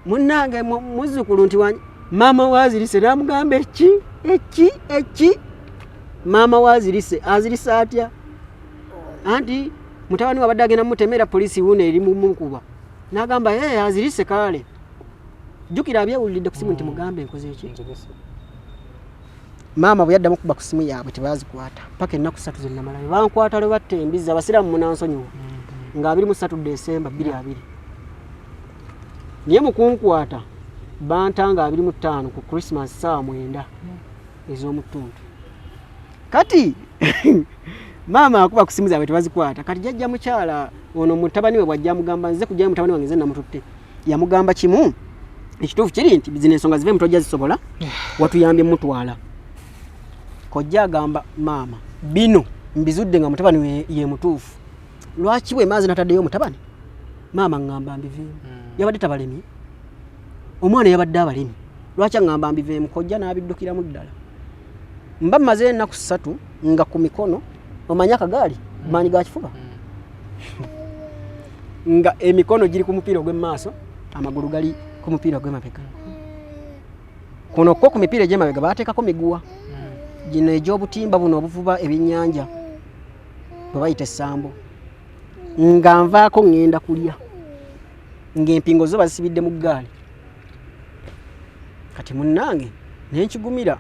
munnange muzzukulu nti maama wazirise n'amugamba eki maama wazirise azirise atya anti mutabani wabadde agenda mutemera poliisi wuno eri mumukuba n'agamba azirise kale jjukira abyewulidde ku simu nti mugambe enkoze eki maama bwe yaddamu kuba ku simu yaabwe tebazikwata paka ennaku 3 zennamalayo bankwata lwe battembiza abasiraamu munansonyiwa nga 23 Desemba 2020 niye mukunkwata bantanga 25 ku Christmas saa 9 ez'omutuntu. Kati mama akuba kusimuza bwe tebazikwata. Kati jajja mukyala ono mutabani we bwajja mugamba nze kujja mutabani wange nze namututte. Yamugamba kimu ekituufu kiri nti zino ensonga zive mutojja zisobola watuyambye mutwala. Kojja agamba mama bino mbizudde nga mutabani we ye mutuufu. Lwaki bwe maazi nataddeyo mutabani? Mama ngamba mbiveemu. Yabadde tabalemi. Omwana yabadde abalemi. Lwaki ngamba mbiveemu? Kojja n'abiddukiramu ddala. Mba maze ennaku 3 nga ku mikono omanya akagaali maanyi ga kifuba. Nga emikono giri ku mupiira ogw'emmaaso, amagulu gali ku mupiira ogw'emabega. Kuno ko ku mipiira egy'emabega baateekako miguwa. Gino egy'obutimba buno obuvuba ebyennyanja bwe bayita essambo. Nga nvaako ngenda kulya. Ng'empingo zo bazisibidde mu ggaali. Kati munnange nenkigumira.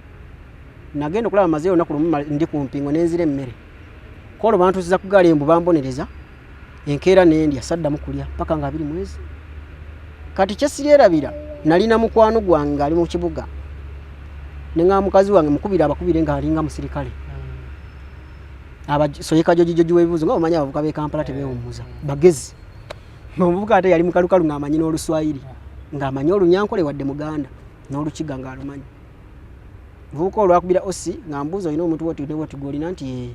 Nagenda okulaba maze olunaku lumu ndi ku mpingo nenzira emmere. Kolo bantusiza ku ggaali embu bambonereza. Enkeera n'endya saddamu kulya paka nga 2 mwezi. Kati kyesirerabira nalina mukwano gwange ali mu kibuga. Nenga mukazi wange mukubira abakubire nga alinga musirikale. Soyeka jojo webuzo nga omanya abavuka be Kampala tebewumuza. Bagezi. Omuvuka ate yali mukalukalu ng'amanyi n'Oluswayiri. Ng'amanyi Olunyankole wadde Muganda n'Olukiga ng'alumanyi. Vuko olwakubira osi ngambuzo ino omuntu woti ne woti golina nti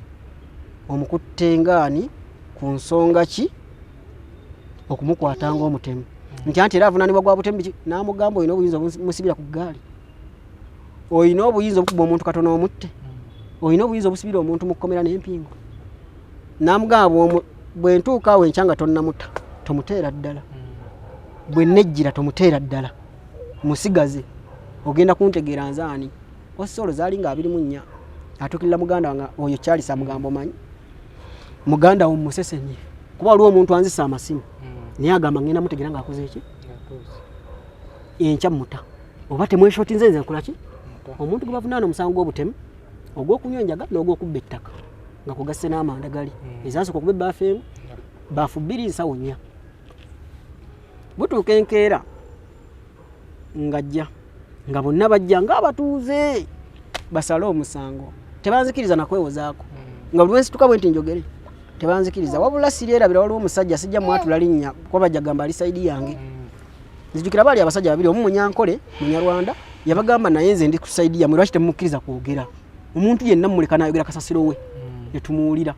omukutte ngani ku nsonga ki okumukwatanga omutemu. Nti anti era avunanibwa gwa butemu n'amugamba ino obuyinza musibira ku ggaali. Oyina obuyinza obukuba omuntu katono omutte. Oyina obuyinza obusibira omuntu mu kkomera n'empingo. Namugamba bwe ntuuka awo enkyanga tonnamuta tomuteera ddala. Bwe nejjira tomuteera ddala. Musigaze ogenda kuntegeera nzaani. Osolo zaali nga 24 atukirira muganda wange oyo kyali sa mugambo manyi. Muganda wo musesenye. Kuba waliwo omuntu anzisa amasimu. Naye agamba ngenda mutegeera nga akoze eki? Enkya muta. Oba temweshoti nze nkola ki? Omuntu gwe bavunaana omusango gw'obutemu ogw'okunywa enjaga n'ogw'okubba ettaka nga kugasse n'amanda gali. Ezasooka okuba ebbaafu emu baafu 2 nsawo 4. Butuuka enkeera ng'ajja nga bonna bajja ng'abatuuze basale omusango. Tebanzikiriza nakwewozaako. Nga buli lwensi tukabwe nti njogere. Tebanzikiriza wabula sirerabira waliwo omusajja sijja mwatula linnya kuba bajja gamba ali saidi yange. Nzijukira bali abasajja babiri omu Munyankole Munyarwanda yabagamba naye nze ndi ku saidi yamwe lwaki temukkiriza kwogera. Omuntu yenna muleka nayogera kasasiro we ne tumuwulira.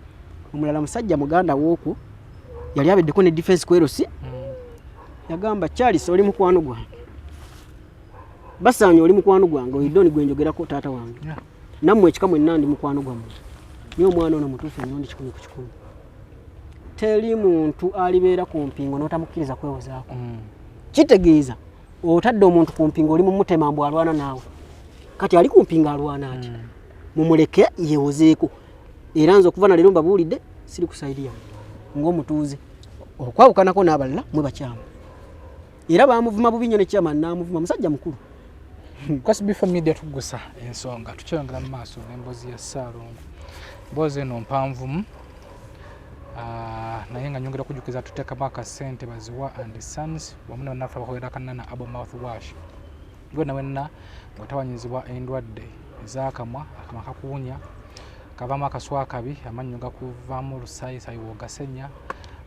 Omulala musajja muganda w'okwo yali abeddeko ne defense kwerosi. Yagamba Charles oli mukwano gwange. Basanyo oli mukwano gwange oyidoni gwenjogerako taata wange. Nammwe ekikamu ennandi mukwano gwammwe. Niyo omwana ono mutuufu ennondi 10 ku 10. Teri muntu alibeera ku mpingo n'otamukkiriza kwewozaako. Kitegeeza otadde omuntu ku mpingo oli mu mutema mbu alwana naawe. Kati ali ku mpingo alwana ati. Mumuleke yewozeeko. Era nze okuva na leero mbabuulidde siri ku saidi yange. Ng'omutuuze. Okwawukanako n'abalala mwe bakyamu. Era baamuvuma bubi nnyo ne kyama n'amuvuma musajja mukulu. Kwa SB4 Media Tuggussa Enssonga tukyongera mu maaso n'emboozi ya Ssaalongo. Mboozi eno mpanvumu. Naye nga nyongera kujukiza tuteekamu akasente baziwa and sons wamu na bannaffe abakolera akanana abo mouthwash. Gwonna wenna ng'otawanyizibwa endwadde ez'akamwa, akamwa kakuwunya, kavaamu akaswa akabi, amannyo gakuvaamu olusayisayi w'ogasenya,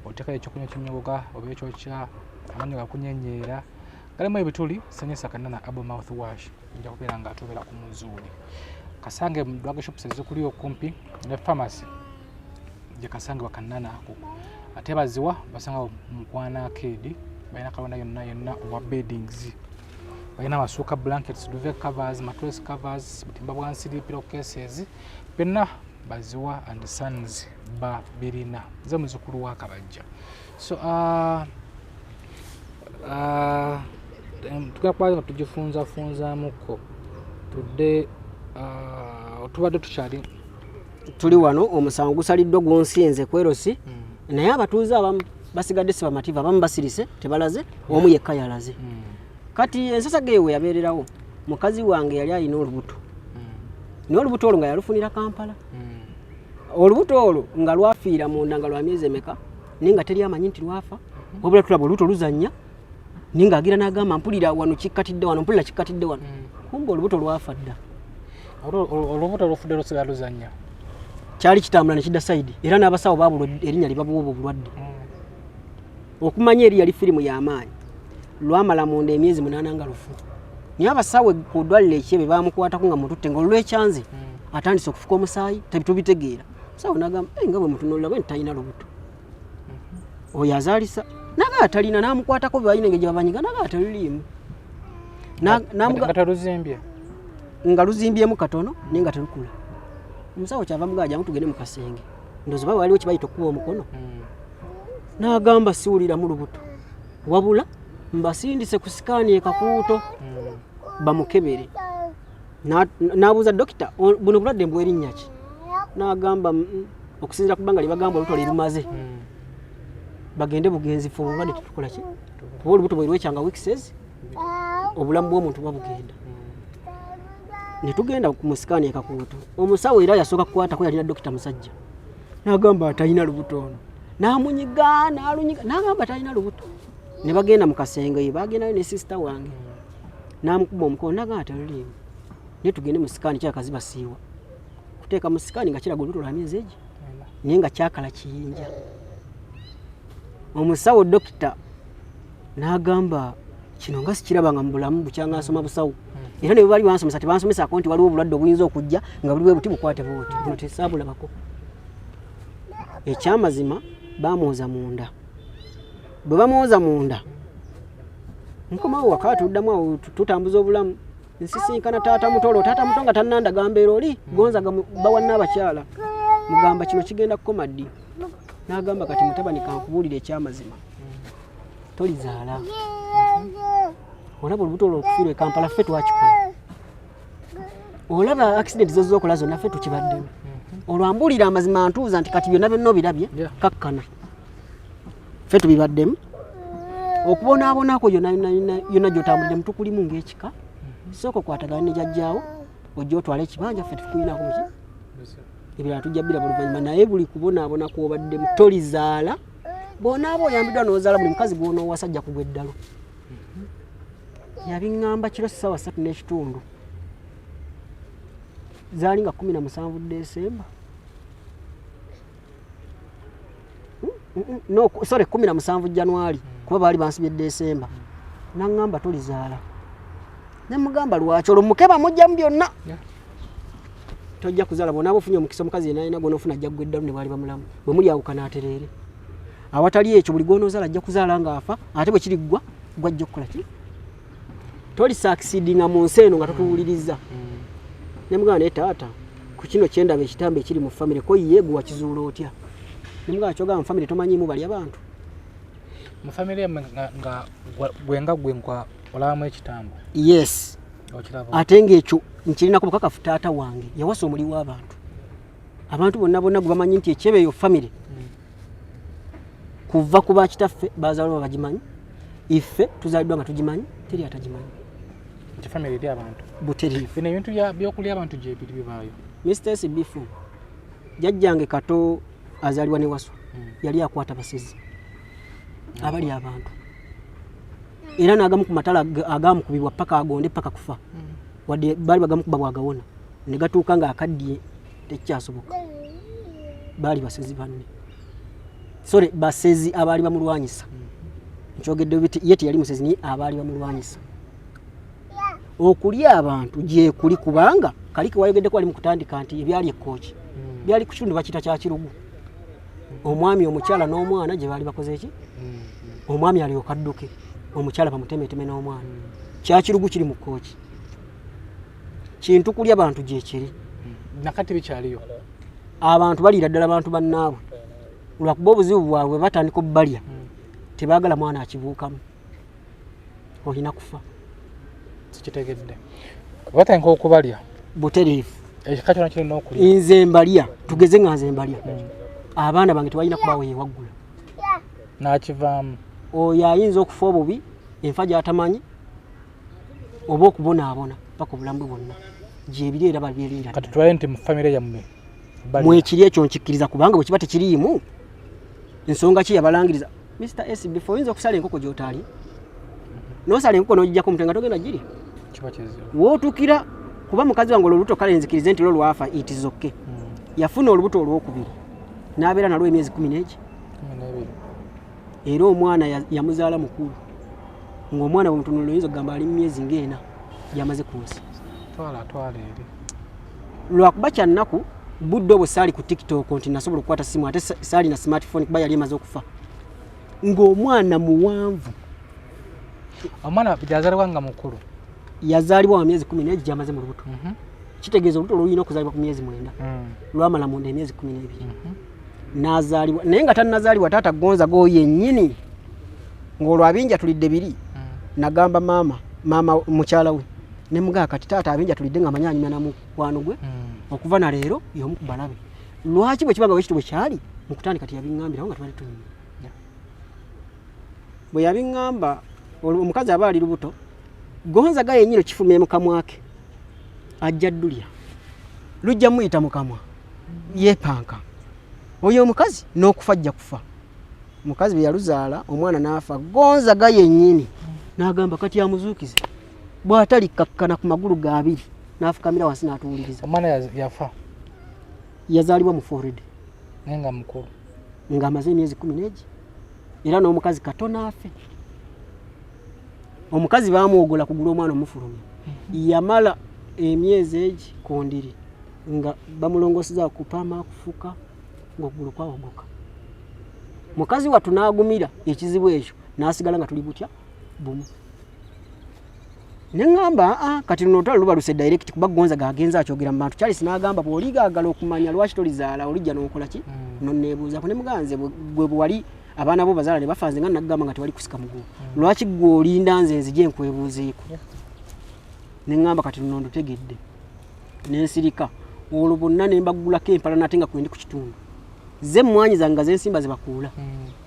oteekayo ekyokunywa kinnyogoga oba ekyokya, amannyo gakunyenyeera, galimu ebituli, senyesa akanana abo mouthwash, nja kubeera ng'atubeera ku muzuuli. Kasange mu drug shops ezikuli okumpi ne pharmacy gye kasange bakanana ako. Ate baziwa basanga Mukwana Arcade, balina kalonda yonna owa beddings. Balina amasuuka blankets, duvet covers, mattress covers, butimba bwansiri, pillowcases, byonna baziwa and sons ba birina. Nze muzukulu wa Kabajja. So tukakwaza tugifunzaamuko tudde otubadde tukyali tuli wano omusango gusaliddwa gwonsienze kwerosi. Naye abatuuze abamu basigadde si bamativu, abamu basirise tebalaze, omu yekka yalaze. Kati ensasa geewe yabeererawo mukazi wange yali alina olubuto. N'olubuto olwo nga yalufunira Kampala. Olubuto olwo nga lwafiira munda nga lwa myezi emeka ninga teri amanyi nti lwafa. Wabula tulaba olubuto luzannya ninga agira n'agamba mpulira wano kikkatidde wano, mpulira kikkatidde wano. Kumbe olubuto lwafa dda. olubuto olufudde lusigala luzannya kyali kitambula ne kidda side era n'abasawo baabulwa erinnya libabuwa obulwadde okumanya eri yali firimu y'amaanyi lwamala munda emyezi 8 nga lufu naye abasawo ku ddwaliro ekyebe baamukwatako nga mututte ng'olwekyanze atandise okufuka omusaayi tebitubitegeera sawo n'agamba nga bwe mutunuulira bwe ntalina lubuto oyo azaalisa naga atalina n'amukwatako bwe balina engeri gye babanyiga naga ataliliimu nga luzimbyemu katono naye nga telukula omusawo kyava mugaja mutugende mu kasenge ndowooza baba waliwo kibayita okukuba omukono n'agamba siwulira mu lubuto wabula mbasindise ku sikaani ekakuuto bamukebere n'abuuza dokita buno bulwadde mbwe erinnya ki n'agamba okusinziira ku bbanga lye bagamba olubuto lye lumaze bagende bugenzi fe obulwadde tetukola ki kuba olubuto bwe lwekyanga weekses obulamu bw'omuntu babugenda ne tugenda mu sikaani ekakuuto omusawo era yasooka kukwatako yalina dokita musajja n'agamba atalina lubuto ono n'amunyiga n'alunyiga n'agamba atalina lubuto ne bagenda mu kasenge bagendayo ne sisita wange n'amukuba omukono n'agamba ataluliimu naye tugende mu sikaani kyakaziba siiwa kuteeka mu sikaani nga kiraga olubuto lwa myezi egi naye nga kyakala kiyinja omusawo dokita n'agamba kino nga sikirabanga mu bulamu bukyanga nsoma busawo era ne bwe bali bansomesa tebansomesako nti waliwo obulwadde obuyinza okujja nga buli bwe buti bukwate buti buno tesaabulabako ekyamazima bamwoza munda bwe bamwoza munda nkomawo waka tuddamu awo tutambuza obulamu nsisinkana taata mutolo taata muto nga tannandagambeera oli gonza bawanna abakyala mugamba kino kigenda kukoma ddi n'agamba kati mutabani kankubuulira ekyamazima tolizaala olaba olubuto olwo okufiirwa e Kampala ffe twakikola olaba accident zozookola zonna ffe tukibaddemu olwambuulira amazima ntuuza nti kati byonna byonna obirabye kakkana ffe tubibaddemu okubonaabonako yonna gy'otambulire mutukulimu ng'ekika sooka okwatagana ne jjajjaawo ojja otwala ekibanja ffe tukulinako muki ebirala tujja biraba oluvannyuma naye buli kubonaabona kw'obaddemu tolizaala bw'onaaba oyambiddwa n'ozaala buli mukazi gw'onoowasa ajja kugwa eddalo yabiŋŋamba kiro 3:30 zaali nga 17 Desemba no sorry 17 Januari kuba baali bansibye Desemba naŋŋamba tolizaala ne mugamba lwaki olwo mukeba mujja mu byonna tojja kuzaala bw'onaaba ofunye omukisa omukazi yenna alina gw'onoofuna ajja kugwa eddalo ne bwali bamulamu bwe muli awukana atereere awatali ekyo buli gw'onoozaala ajja kuzaala ng'afa ate bwe kiriggwa gwajja okukola ki tolisakisidinga mu nsi eno nga totuwuliriza ne mugamba naye taata ku kino kyendaba ekitambo ekiri mu famire ko ye gwe wakizuula otya ne mugamba kyogamba mu famire tomanyiimu bali abantu mu famire nga gwenga gwenkwa olabamu ekitambo yes ate ng'ekyo nkirinako bukakafu taata wange yawasa omuli w'abantu abantu bonna bonna gwe bamanyi nti ekyeba eyo famire kuva ku bakitaffe baazaalwa bagimanyi iffe tuzaaliddwa nga tugimanyi teri atagimanyi nti famire eri abantu buteriifu bino ebintu byokulya abantu gyebiri bibaayo Mr. SB4 jjajjange Kato azaalibwa ne Wasswa yali akwata basezi abali abantu era n'agamu ku matala agamukubibwa paka agonde paka kufa wadde baali bagamukuba bwagawona ne gatuuka nga akaddiye tekyasoboka baali basezi banne sore basezi abaali bamulwanyisa nkyogedde biti ye teyali musezi naye abaali bamulwanyisa okulya abantu gye kuli kubanga kaliki wayogeddeko wali mu kutandika nti ebyali ekkooki byali ku kitundu bakita kya Kirugu omwami omukyala n'omwana gye baali bakoze eki omwami alyoka adduke omukyala bamutemeteme n'omwana kya Kirugu kiri mu kkooki kintu kulya abantu gye kiri nakati bikyaliyo abantu baliira ddala abantu bannaabwe lwakuba obuzibu bwabwe batandika obbalya tebaagala mwana akibuukamu olina kufa sikitegedde batandika okubalya butereefu ekika kyona kirina okulya nze mbalya tugeze nga nze mbalya abaana bange tebalina kubaawo yewaggula n'akivaamu oyo ayinza okufa obubi enfa gy'atamanyi oba okubonaabona paka obulamu bwe bwonna gyebiri era babyerinda kati tulaye nti mu famire yammwe mwekiri ekyo nkikkiriza kubanga bwe kiba tekiriimu ensonga ki yabalangiriza Mr. SB4 oyinza okusala enkoko gy'otaalye n'osala enkoko n'ogijjako omutwe nga togenda giri kiba kizibu wootukira kuba mukazi wange olubuto kale nzikirize nti lwafa it is okay yafuna olubuto olwokubiri n'abeera nalwo emyezi 12 era omwana yamuzaala mukulu ng'omwana bwemutunulira oyinza okugamba ali mu myezi ng'ena gyamaze ku nsi twala eri lwakuba kyannaku budde obwo saali ku tiktok nti nasobola okukwata simu ate saali na smartphone kuba yali emaze okufa ng'omwana muwanvu omwana yazaalibwa nga mukulu yazaalibwa wa myezi 12 gyamaze mu lubuto kitegeeza olubuto lulina okuzaalibwa ku myezi 9 lwamala munda emyezi 12 n'azaalibwa naye nga tannazaalibwa taata gonza go yennyini ng'olwo abinja tulidde biri nagamba maama mukyala we ne mugaa kati taata abinja tulidde nga manyanyumya na mukwano gwe okuva na leero y'omu ku balabe lwaki bwe kibanga wekitibwe kyali mu kutandika kati yabiŋŋambirawo nga tubali tunyumya bwe yabiŋŋamba omukazi aba ali lubuto gonza ga yennyini kifumye mu kamwa ke ajja ddulya lujja muyita mu kamwa yeepanka oyo omukazi n'okufa ajja kufa mukazi bwe yaluzaala omwana n'afa gonza ga yennyini n'agamba kati amuzuukize bw'atalikkakkana ku magulu ga abiri n'afukamira wansi n'atuwuliriza omwana yafa yazaalibwa mu forehead naye nga mukulu ng'amaze emyezi 11 era n'omukazi Kato n'afe omukazi baamuwogola kugula omwana omufulumya yamala emyezi egi kondiri nga bamulongoseza kupama kufuka ng'okugulu kwawogoka mukazi wattu n'agumira ekizibu ekyo n'asigala nga tuli butya bumu neŋŋamba kati luno olutalo luba luse direct kuba gonza gagenza akyogera mu bantu Charles n'agamba bw'oligaagala okumanya lwaki tolizaala olijja n'okola ki nonneebuuzaako ne muganze gwe bwe wali abaana bo bazaala ne bafa nze nga nagamba nga tewali kusika mugulu lwaki gwe olinda nze nzije nkwebuuzeeko neŋŋamba kati luno ndutegedde n'ensirika olwo bonna ne mbagulako empala nate nga kwendi ku kitundu ze mmwanyi zange nga z'ensimba ze bakuula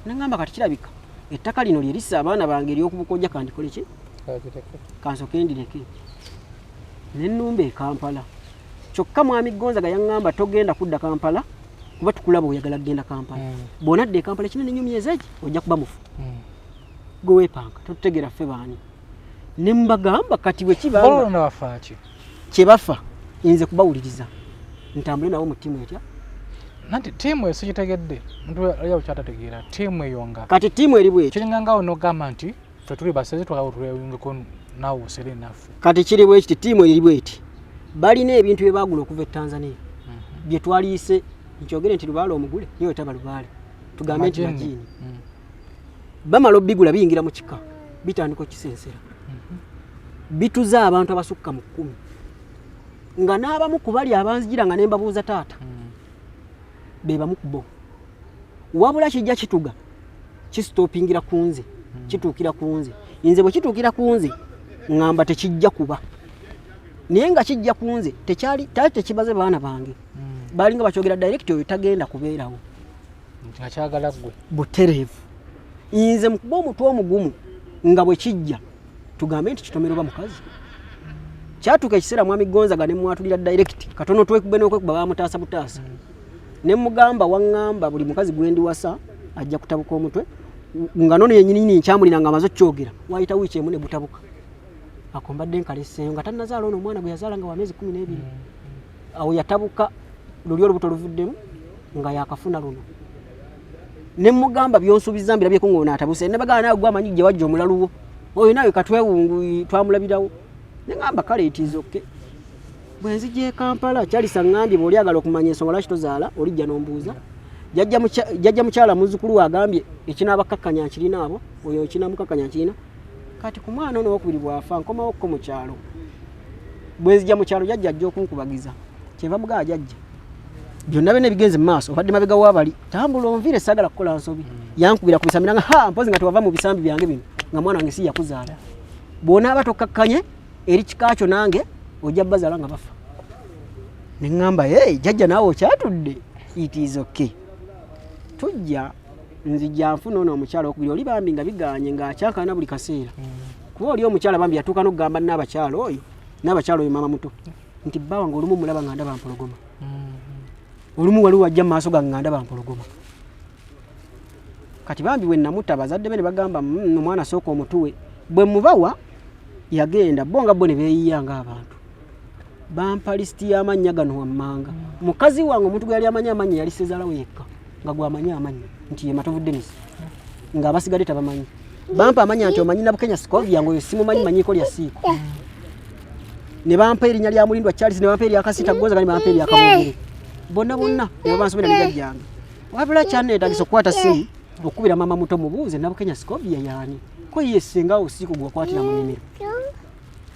neŋŋamba kati kirabika ettaka lino lye lissa abaana bange ery'okubukojja kandikole ki kansoke ndireke nennumba e Kampala kyokka mwami Gonzaga yaŋŋamba togenda kudda Kampala kuba tukulaba oyagala kugenda Kampala bw'onadda e Kampala kinene nnyo myezi egi ojja kuba mufu gwe weepanka totutegeera ffe baani ne mbagamba kati bwe kibanga kye bafa nze kubawuliriza ntambule nabo mu ttiimu etya nanti ttiimu eso kitegedde muntu yawo kyatategeera ttiimu eyo nga kati ttiimu eri bweti kiringanga onogamba nti ffe tuli baseze twawulengeko nawe osere naffe kati kiri bwekiti ttiimu eri bweti balina ebintu bye baagula okuva e Tanzania bye twaliise nkyogere nti lubaale omugule niyo taba lubaale tugambe nti majini bamala obigula biyingira mu kika bitandika okisensera bituza abantu abasukka mu 10 nga n'abamu ku bali abanzijira nga ne mbabuuza taata be bamu ku bo wabula kijja kituga kisitopingira ku nze kituukira ku nze nze bwe kituukira ku nze ngamba tekijja kuba naye nga kijja ku nze tekibaze baana bange balinga bakyogera direct oyo tagenda kubeerawo nga kyagala ggwe butereevu nze mukuba omutwe omugumu nga bwe kijja tugambe nti kitomero ba mukazi kyatuuka ekiseera mwami Gonzaga ne mwatulira direct katono twekube n'okwekuba bamutaasa butaasa ne mugamba waŋŋamba buli mukazi gwendi wasa ajja kutabuka omutwe nga nono yennyini nkyamulira nga amaze okyogera wayita wiiki emu ne butabuka akombadde nkaleseeyo nga tannazaala ono omwana gwe yazaala nga wa myezi 12 awo yatabuka luli olubuto luvuddemu nga yakafuna luno ne mugamba byonsuubiza mbirabyeko ng'ono atabuse ne bagala nawe gwe amanyi gye wajja omulaluwo oyo nawe katwewungu twamulabirawo ne ngamba kale itiizokke bwe nzija e Kampala Charles aŋŋambye bw'oli agala okumanya ensonga lwaki tozaala olijja n'ombuuza jjajja mukyala muzzukulu we agambye ekinaabakkakkanya nkirina abo oyo ekinaamukakkanya nkirina kati ku mwana ono owokubiri bw'afa nkomawokko mu kyalo bwe nzija mu kyalo jjajja ajja okunkubagiza kyeva mugaba jjajja byonna byonna ebigenze mu maaso obadde mabega w'abali tambula onviire saagala kukola nsobi yankubira ku bisambi nanga mpozi nga tewava mu bisambi byange bino nga mwana wange si yakuzaala bw'onaaba tokkakkanye eri kikaakyo nange ojja bazaala nga bafa ne ŋŋamba jjajja naawe okyatudde it is okay tujja nzija nfuna ono omukyala okubiri oli bambi nga biganye ng'akyakaana buli kaseera kuba oli omukyala bambi yatuuka n'okugamba n'abakyala oyo n'abakyala oyo maama muto nti bba wange olumu mulaba nga ndaba mpologoma olumu wali wajja mu maaso gange nga ndaba mpologoma kati bambi we namutta bazadde be ne bagamba omwana sooka omutuwe bwe mubawa yagenda bo nga bo ne beeyiya ng'abantu bampa listi y'amannya gano wammanga. Mukazi wange omuntu gwe yali amanya yali Sezalawo yekka nga gwamanya amanya nti ye Matovu Dennis nga abasigadde tabamanyi. Bampa amanya nti omanyi Nabukenya Scovia ngo simumanyi manyiko lya siiko. Ne bampa erinnya lya Mulindwa Charles ne bampa erya Kasita Gonza ne bampa erya Kabogere. Bonna ne bansomera bigajjange. Wabula kyanneetagisa okukwata simu okubira mama muto mubuuze Nabukenya Scovia yaani ko yesenga usiku gwakwatira mu nnimiro.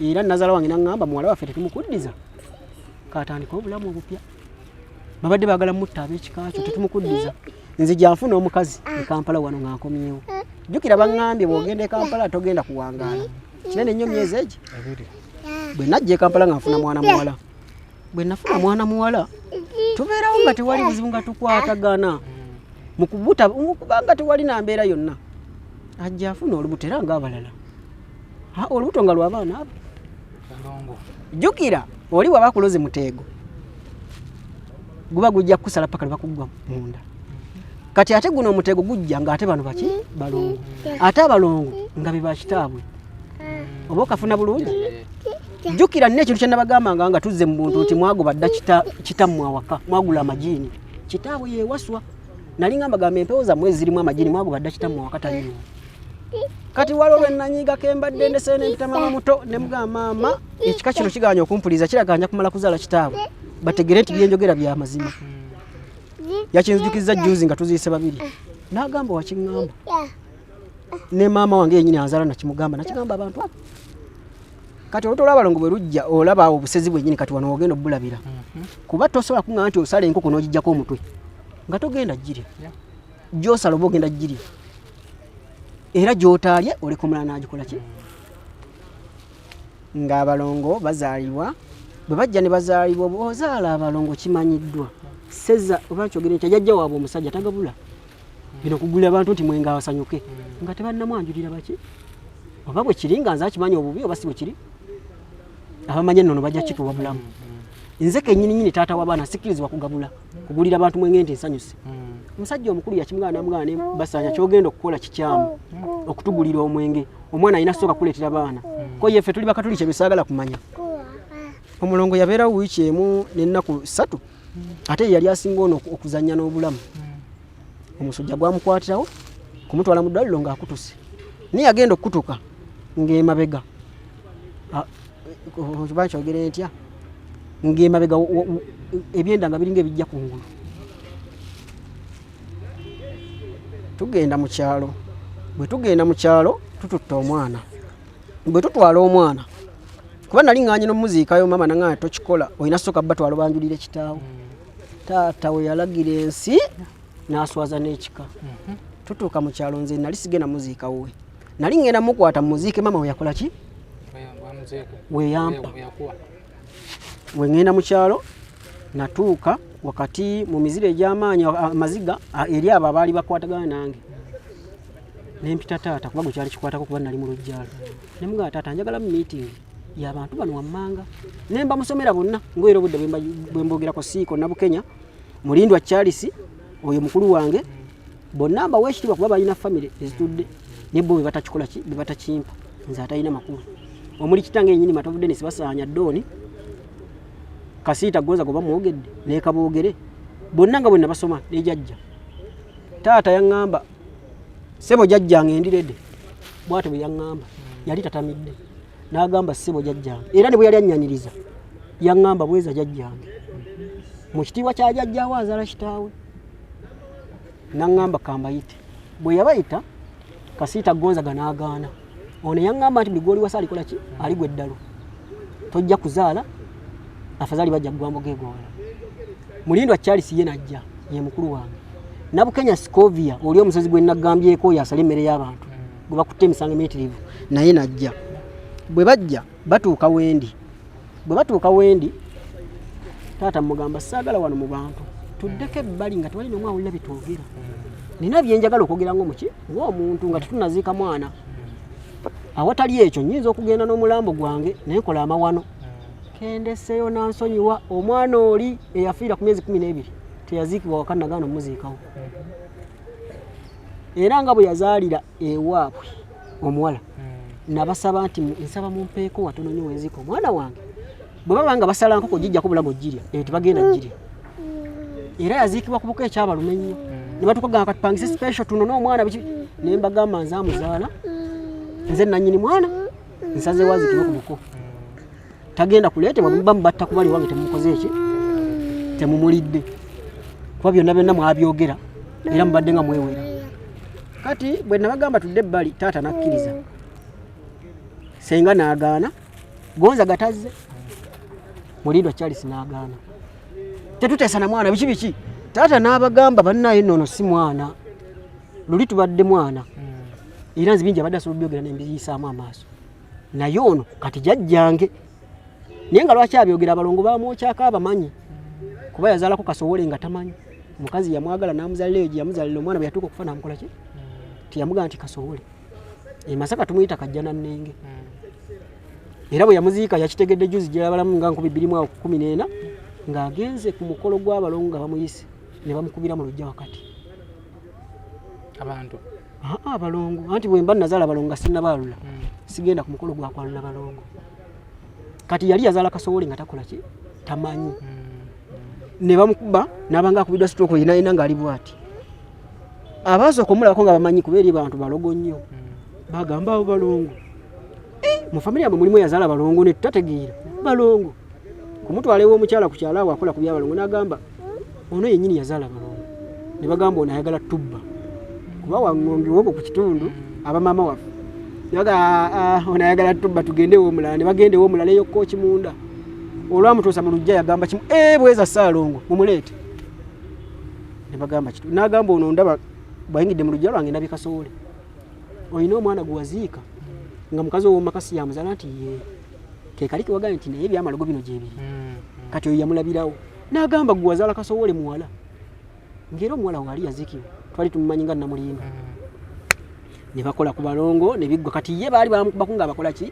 Era nazala wange nangamba muwala waffe tetumukuddiza katandika obulamu obupya babadde bagala mutta ab'ekikakyo tetumukuddiza nze janfuna omukazi e Kampala wano nga nkomyewo jjukira bangambye bw'ogenda e Kampala togenda kuwangaala kinene nnyo myezi egi bwe najja e Kampala nga nfuna mwana muwala bwe nafuna mwana muwala tubeerawo nga tewali buzibu nga tukwatagana mukubanga tewali na mbeera yonna ajja afuna olubuto era ng'abalala olubuto nga lw'abaana abo jjukira oli waba kuloze muteego guba gujja kusala paka lwakugwa munda kati ate guno omuteego gujja ng'ate bano baki balongo ate abalongo nga be bakitaabwe oba okafuna bulungi jjukira nne ekintu kyenabagambanga nga tuzze mu buntu nti mwagoba dda kitammwe awaka mwagula amajiini kitaabwe ye Wasswa nali ngamba gamba empewo zammwe ezirimu amajiini mwagoba dda kitammwe awaka taliwo kati waliwo lwe nanyiga kembadde ndese n'empita mama muto ne mugamba maama ekika kino kiganya okumpuliza kiraganya kumala kuzaala kitaabwe bategere nti byenjogera bya mazima yakinzijukiriza juzi nga tuziise babiri n'agamba wakiŋŋamba ne maama wange yennyini anzaala nakimugamba nakigamba abantu abo kati oluto lw'abalongo bwe lujja olaba obusezi bwennyini kati wano ogenda obbulabira kuba tosobola kuŋŋamba nti osala enkoko n'ogijjako omutwe nga togenda ggirya gy'osala oba ogenda ggirya era gy'otaalye olikomula n'agikola ki ng'abalongo bazaalibwa bwe bajja ne bazaalibwa ozaala abalongo kimanyiddwa seza oba kyogere nti ajajja waabwe omusajja tagabula bino kugulira abantu nti mwenga abasanyuke nga tebannamwanjulira baki oba bwe kiri nga nze akimanyi obubi oba si bwe kiri abamanyi ennono bajja kituwa bulamu nze kennyininyini taata w'abaana sikkirizibwa kugabula kugulira abantu mwenge nti nsanyuse omusajja omukulu yakimugana namugana ne basanya kyogenda okukola kikyamu okutugulira omwenge omwana alina sooka kuleetera baana ko yeffe tuli bakatuli kye bisaagala kumanya omulongo yabeerawo wiiki emu n'ennaku 3 ate yali asinga ono okuzannya n'obulamu omusujja gwamukwatirawo kumutwala mu ddwaliro ng'akutuse naye yagenda okukutuka ng'emabega kiba kyogere ntya ng'emabega ebyenda nga biringa ebijja ku ngulu tugenda mu kyalo bwe tugenda mu kyalo tututta omwana bwe tutwala omwana kuba nali nganye n'omuziikayo mama nangana tokikola olina sooka batwala banjulire kitaawo taata we yalagira ensi n'aswaza n'ekika tutuuka mu kyalo nze nali sigenda muziikawo we nali ngenda mukwata muziike mama we yakola ki weyampa we ngenda mu kyalo natuuka wakati mu miziro egy'amaanyi amaziga eri abo abaali bakwatagana nange nempita taata kuba gwe kyali kikwatako kuba nali mu lujjaalo ne mugamba taata njagala mu meeting y'abantu bano wammanga ne mbamusomera bonna ngoera obudde bwe mbogerako siiko Nabukenya Mulindwa Charles oyo mukulu wange bonna mbawa ekitiibwa kuba balina famire ezitudde ne bo bwe batakikola ki bwe batakimpa nze atalina makulu omuli kitange yennyini Matovu Dennis basaanya Ddooni Kasita Gonza goba mwogedde ne Kabogere bonna nga bwe nabasoma ne jjajja taata yaŋŋamba sebo jjajjange endiredde bw'ate bwe yaŋŋamba yali tatamidde n'agamba sebo jjajjange era ne bwe yali annyanyiriza yaŋŋamba bweza jjajjange mu kitiibwa kya jjajjaawe azaala kitaawe n'aŋŋamba kambayite bwe yabayita Kasita Gonza n'agaana ono yaŋŋamba nti buli gw'oli wasa alikola ki aligwa eddalo tojja kuzaala afadhali bajja gwambo gegwala Mulindwa Charles ye najja ye mukulu wange Nabukenya Scovia oli omusozi gwe nagambyeko yasala emmere y'abantu gwe bakutte emisango emitirivu naye najja bwe bajja batuuka wendi taata mugamba saagala wano mu bantu tuddeko ebbali nga tewali n'omu awulira bitwogera nina byenjagala okwogera ng'omuki ng'omuntu nga tetunaziika mwana awatali ekyo nnyinza okugenda n'omulambo gwange naye nkola amawano kendeseeyo nansonyiwa omwana oli eyafiira ku myezi 12 teyaziikibwa waka nagaana omuziikawo era nga bwe yazaalira ewaabwe omuwala nabasaba nti nsaba mumpeeko watono nnyo wenziika omwana wange bwe babanga basala nkoko gijja kubula gojirya tebagenda girya era yaziikibwa ku buko ekyabalume nnyo ne batukaga katupangise special tuno n'omwana biki ne mbagamba nzaamuzaala nze nannyini mwana nsaze waziikibwe ku buko tagenda kuleetebwa bamubatta kubali wange temukoze eki temumulidde kuba byonna byonna mwabyogera era mubadde nga mwewera kati bwe nabagamba tudde ebbali taata nakkiriza senga n'agaana gonza gatazze mulindwa Charles n'agaana tetuteesa na mwana biki taata n'abagamba bannaye nno si mwana luli tubadde mwana era nzi bingi abadde asobola byogera nembiyisaamu amaaso naye ono kati jajjange naye nga lwaki abyogera abalongo bamwokyako abamanyi kuba yazaalako Kasowole nga tamanyi omukazi yamwagala n'amuzalira eyo gye yamuzalira omwana bwe yatuuka okufa n'amukola ki tiyamugamba nti Kasowole Masaka tumuyita kajjana nnenge era bwe yamuziika yakitegedde juzi gye yabalamu nga 2014 ng'agenze ku mukolo gw'abalongo nga bamuyise ne bamukubira mu lujja wakati abantu abalongo anti bwe mba nazaala balongo sinnabalula sigenda ku mukolo gwakwalula balongo kati yali yazaala Kasowole nga takola ki tamanyi ne bamukuba n'abanga akubidwa stroke yina ng'ali bwati abasooka omulabako nga bamanyi kuba eri bantu balogo nnyo bagamba abo balongo mu family yabwe mulimu yazaala balongo ne tutategeera balongo kumutwalewo omukyala ku kyala awo akola ku byabalongo n'agamba ono yennyini yazaala balongo ne bagamba ono ayagala tubba kuba wang'ombiwo ku kitundu abamaama waffe yaga ono ayagala tubba tugendewo omulala ne bagendewo omulala eyo kooki munda olwamutuusa mu lujja yagamba kimu bweza Ssaalongo mumuleete ne bagamba kitu n'agamba ono ndaba bwayingidde mu lujja lwange ndabye Kasowole olina omwana gwe waziika nga mukazi ow'omakasi yamuzaala nti ye ke kali kiwagambye nti naye ebyamalogo bino gye biri kati oyo yamulabirawo n'agamba gwe wazaala Kasowole muwala ng'era omuwala waali yaziikibwa twali tumumanyi nga Namulimba ne bakola ku balongo ne biggwa kati ye baali bamukubako nga bakola ki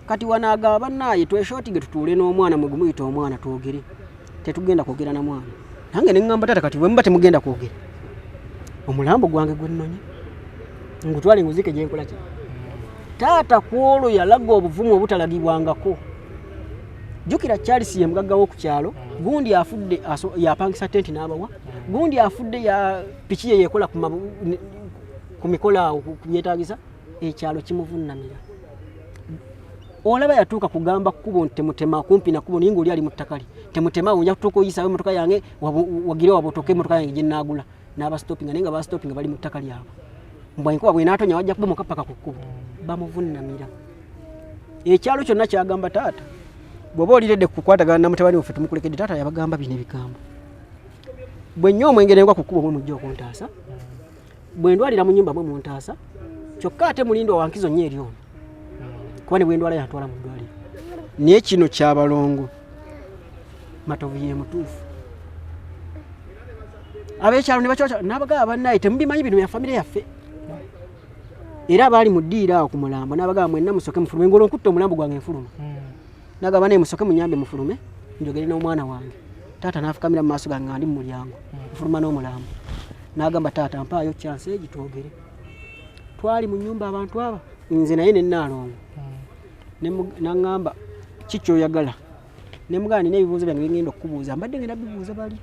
kati wanaaga bannaye tweshootige tutuule n'omwana mwe gumuyita omwana twogere tetugenda kwogera na mwana nange ne ŋŋamba taata kati bwe muba temugenda kwogera omulambo gwange gwe nnonye ngutwale nguziike gye nkola ki taata ku olwo yalaga obuvumu obutalagibwangako jjukira Charles ye mugaggawo ku kyalo gundi afudde yapangisa tenti n'abawa gundi afudde ya piki ye yekola ku mikola awo kubyetaagisa ekyalo kimuvunnamira olaba yatuuka kugamba kkubo nti temutema kumpi na kkubo naye ng'oli ali mu ttaka lye temutema ojja kutuuka oyisawo emmotoka yange wagire wabotoke emmotoka yange gye nnaagula n'abastopinga naye nga bastopinga bali mu ttaka lyabwe mbwenkuba bwe naatonya wajja kubomoka paka ku kkubo bamuvunnamira ekyalo kyonna kyagamba taata bw'oba oliredde kukwatagana na mutabani waffe tumukulekedde taata yabagamba bino ebigambo bwe nnyo omwengerengwa ku kkubo bwe mujja okuntaasa bwe ndwalira mu nnyumba bwe muntaasa kyokka ate mulindwa wankizo nnyo eri ono kuba ne bwe ndwala yantwala mu ddwaliro naye kino kyabalongo Matovu ye mutuufu ab'ekyalo ne bakyoka n'abagamba bannaye temubimanyi bino bya famire yaffe era abaali mu ddiiro awo ku mulambo n'abagamba mwenna musoke mufulume ngolo nkutta omulambo gwange enfuluma n'agamba naye musoke munyambe mufulume njogere n'omwana wange taata n'afukamira mu maaso gange nga ndi mu mulyango mufuluma n'omulambo n'agamba taata mpaayo kyansi egi twogere twali mu nnyumba abantu aba nze naye ne Nnaalongo n'aŋŋamba ki kyoyagala ne mugamba nina ebibuuzo byange bye ngenda okukubuuza mbadde ngenda bibuuza bali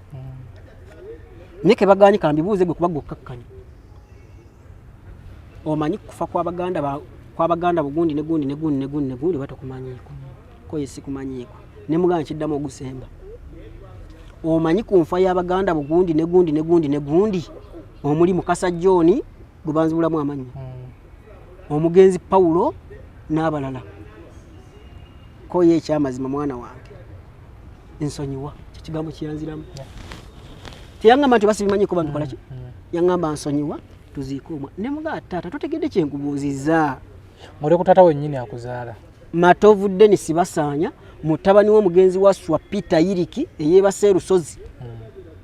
naye ke bagaanyi ka mbibuuze gwe kuba gokkakkanya omanyi kufa kw'abaganda bugundi negundi batakumanyiiko ko yesikumanyiiko ne mugamba kiddamu ogusemba omanyi ku nfa y'abaganda bugundi negundi omuli Mukasa John gwe banzibulamu amannya omugenzi Paulo n'abalala ko ye ekyamazima mwana wange ensonyiwa kyekigambo kiyanziramu teyaŋŋamba nti basibimanyi kuba ntukola ki yaŋŋamba nsonyiwa tuziike omwa ne mugamba taata totegedde kyenkubuuzizza ng'oli ku taata wennyini akuzaala Matovu Dennis Basaanya mutabani w'omugenzi Wasswa Peter Yiriki eyeebase Lusozi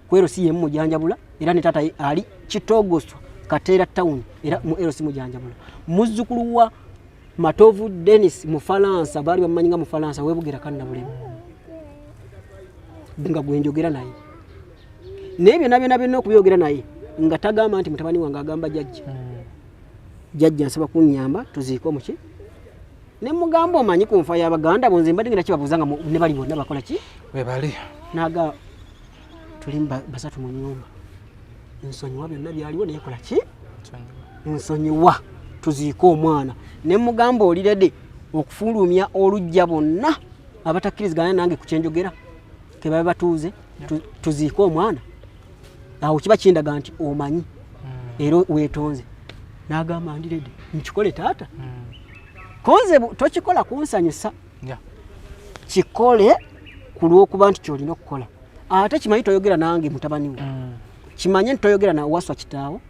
kwero si yemu mujanjabula era ne taata ali Kitogoswa Kateera Town era mu ero si mujanjabula muzzukulu wa Matovu Dennis mu Falansa baali bamanyinga mu Falansa webugira kanna bulemu nga gwenjogera naye naye byonna okubyogera naye nga tagamba nti mutabani wange agamba jjajja nsaba kunnyamba tuziike omuki ne mugamba omanyi ku nfa y'Abaganda bonze mbadde ngenda kibabuuzanga ne bali bonna bakola ki we bali naga tuli basatu mu nyumba nsonyiwa byonna byaliwo naye kola ki nsonyiwa tuziika omwana ne mugamba olirede okufulumya olujja bonna abatakkiriziganya nange ku kyenjogera ke babe batuuze tuziika omwana awo kiba kindaga nti omanyi era weetonze n'agamba ndirede nkikole taata konze tokikola kunsanyusa kikole ku lw'okuba nti kyolina okukola ate kimanyi toyogera nange mutabani we kimanye nti toyogera na Wasswa kitaawo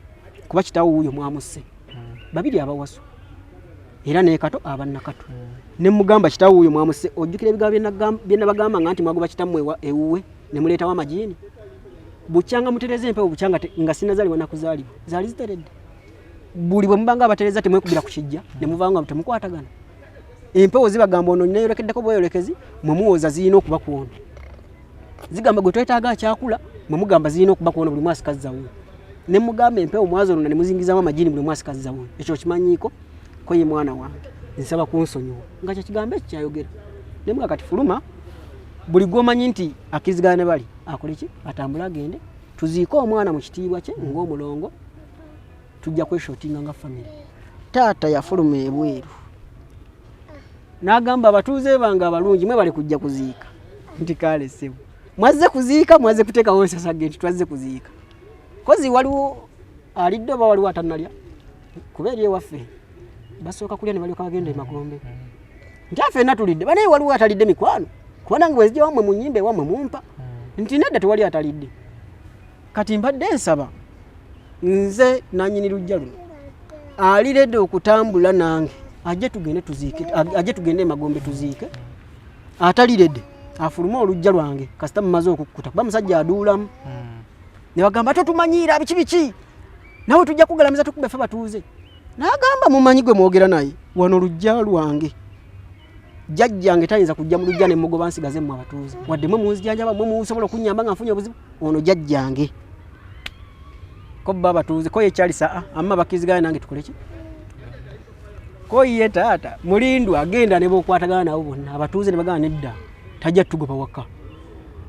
kuba kitaawo wuuyo mwamusse babiri abawaswa era ne Kato abanna Kato ne mugamba kitaawo wuuyo mwamusse ojjukira ebigambo bye nabagamba nga nti mwagoba kitammwe ewuwe ne muleetawo amajini bukyanga mutereze empewo bukyanga nga sinazaliwa nakuzaalibwa zaali ziteredde buli bwe mubanga abatereza temwekugira ku kijja ne muvanga temukwatagana empewo zibagamba ono neyolekeddeko bweyolekezi mwe muwoza zirina okuba kuono zigamba gwe twetaaga akyakula mwe mugamba zirina okuba kuono buli mwasi kazzawuyo ne mugamba empewo mwazolona ne muzingizaamu amajini buli mwasi kazzawuyo ekyo kimanyiiko ko ye mwana wange nsaba kunsonyiwa nga kyekigambo ekyo kyayogera ne muga kati fuluma buli gwomanyi nti akkirizigana ne bali akole ki atambula agende tuziike omwana mu kitiibwa kye ng'omulongo tujja kweshotinga nga family taata yafuluma ebweru n'agamba abatuuze bange abalungi mwe bali kujja kuziika nti kale ssebo mwazze kuziika mwazze kuteekawo ensasage nti twazze kuziika kozi waliwo alidde oba waliwo atannalya kuba eri ewaffe basooka kulya ne balyoka bagenda emagombe nti affenna tulidde banaye waliwo atalidde mikwano kuba nange bwe zijja wammwe mu nnyimba ewammwe mumpa nti nedda tewali atalidde kati mbadde nsaba nze nanyini lujja luno aliredde okutambula nange ajje tugende tuziike ajje tugende emagombe tuziike ataliredde afuluma olujja lwange kasita mumaze okukkuta kuba musajja aduulamu ne bagamba totumanyiira biki nawe tujja kugalamiza tukube ffe batuuze n'agamba mumanyi gwe mwogera naye wano lujja lwange jjajjange tayinza kujja mu lujja ne mugoba nsigaze mu abatuuze wadde mwe munzijanjaba mwe musobola okunyamba nga nfunye obuzibu ono jjajjange ko baba tuuze ko yekyali saa amma bakkizigana nange tukole ki ko ye taata mulindu agenda ne bokwatagana nabo bonna abatuuze ne bagana nedda tajja tugoba waka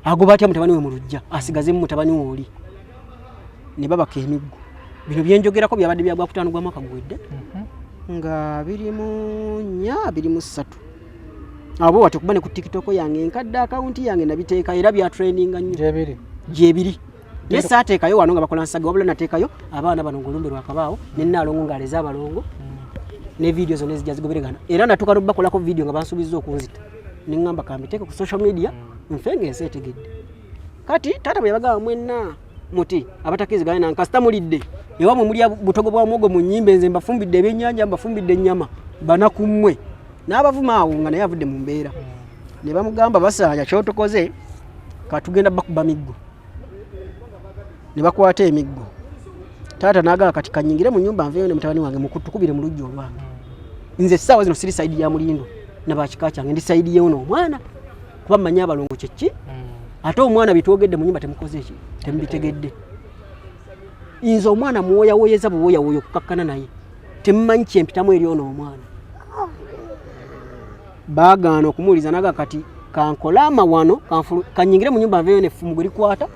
agoba atya mutabani we mu lujja asigaze mu mutabani we oli ne baba kemiggo bino byenjogerako byabadde byagwa kutano gwa mwaka gwedde nga biri mu nya biri mu 3 abo wate kubane ku TikTok yange enkadde account yange nabiteeka era bya training nnyo jebiri yesa ateekayo wano nga bakola nsaga wabula nateekayo abaana bano ngolumbe lwakabaawo ne nnaalongo ng'aleza abalongo ne video zonna zijja zigoberegana era natuka no bakolako video nga bansuubiza okunzita ne ngamba kambiteeke ku social media nfenge ensi etegedde kati taata bwe yabagamba mwenna muti abatakkiriziganya nange kasita mulidde ewamwe mulya butogo bwa mwogo mu nnyimba enze mbafumbidde ebyennyanja mbafumbidde ennyama banakummwe n'abavuma awo nga naye avudde mu mbeera ne bamugamba basaanya kyotokoze katugenda bakuba miggo ne bakwata emiggo taata n'agala kati kanyingire mu nnyumba nveeyo ne mutabani wange mukutukubire mu lujja olwange nze essaawa zino siri sayidi ya mulindo nabakika kyange ndi sayidi yeewo n'omwana kuba mmanyi abalongo kyeki ate omwana bitwogedde mu nnyumba temukoze eki temubitegedde nze omwana muwoyawoyeza buwoyawoya okukakkana naye temumanyi kyempitamu eri ono omwana baagaana okumuwuliza naga kati kankola amawano kanyingire mu nnyumba nveeyo nefumu gwe likwata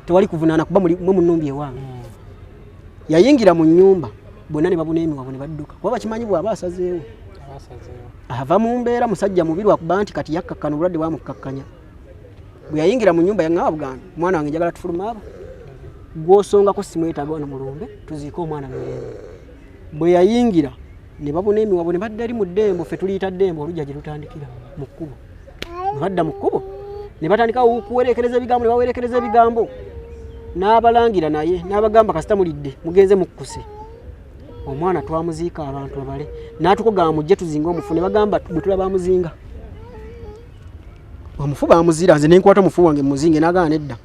tewali kuvunaana kuba mwe munnumbi ewange yayingira mu nnyumba bonna ne babuna emiwabo ne badduka kuba bakimanyi bw'aba asazeewo ava mu mbeera musajja mubi lwakuba nti kati yakkakkana obulwadde bwamukakkanya bwe yayingira mu nnyumba yaŋŋaba buganda omwana wange njagala tufuluma abo gw'osongako simwetaaga wano mulumbe tuziike omwana mirembe bwe yayingira ne babuna emiwabo ne badda eri mu ddembo ffe tuliyita ddembo olujja gye lutandikira mu kkubo ne badda mu kkubo ne batandika okuwerekereza ebigambo ne bawerekereza ebigambo n'abalangira naye n'abagamba kasita mulidde mugenze mukkuse omwana twamuziika abantu abale n'atukoga mujje tuzinga omufu ne bagamba bwe tulaba amuzinga omufu bamuzira nze nenkwata omufu wange muzinge n'agaana nedda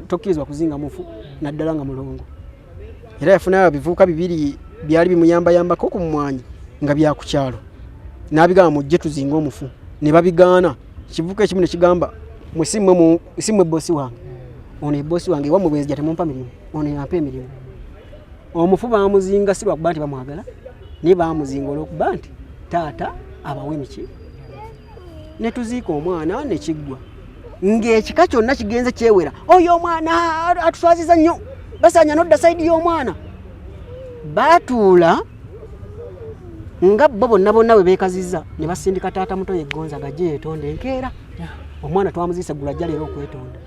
tokkirizibwa kuzinga mufu naddala nga mulongo era yafunayo bivuuka bibiri byali bimuyambayambako ku mmwanyi nga byakukyalo n'abigamba mujje tuzinga omufu ne babigaana kivuuka ekimu ne kigamba simwe bosi wange ono ebosi wange wamwe bwenzija temumpa mirimu ono yampa emirimu omufu bamuzinga si lwakuba nti bamwagala naye bamuzinga olwokuba nti taata abawe miki ne tuziika omwana ne kiggwa ng'ekika kyonna kigenze kyewera oyo omwana atuswaziza nnyo basanya nodda sayidi y'omwana baatuula nga bo bonna bwe beekazizza ne basindika taata muto yeggonza gajje yeetonda enkeera omwana twamuziisa gulajja leero okwetonda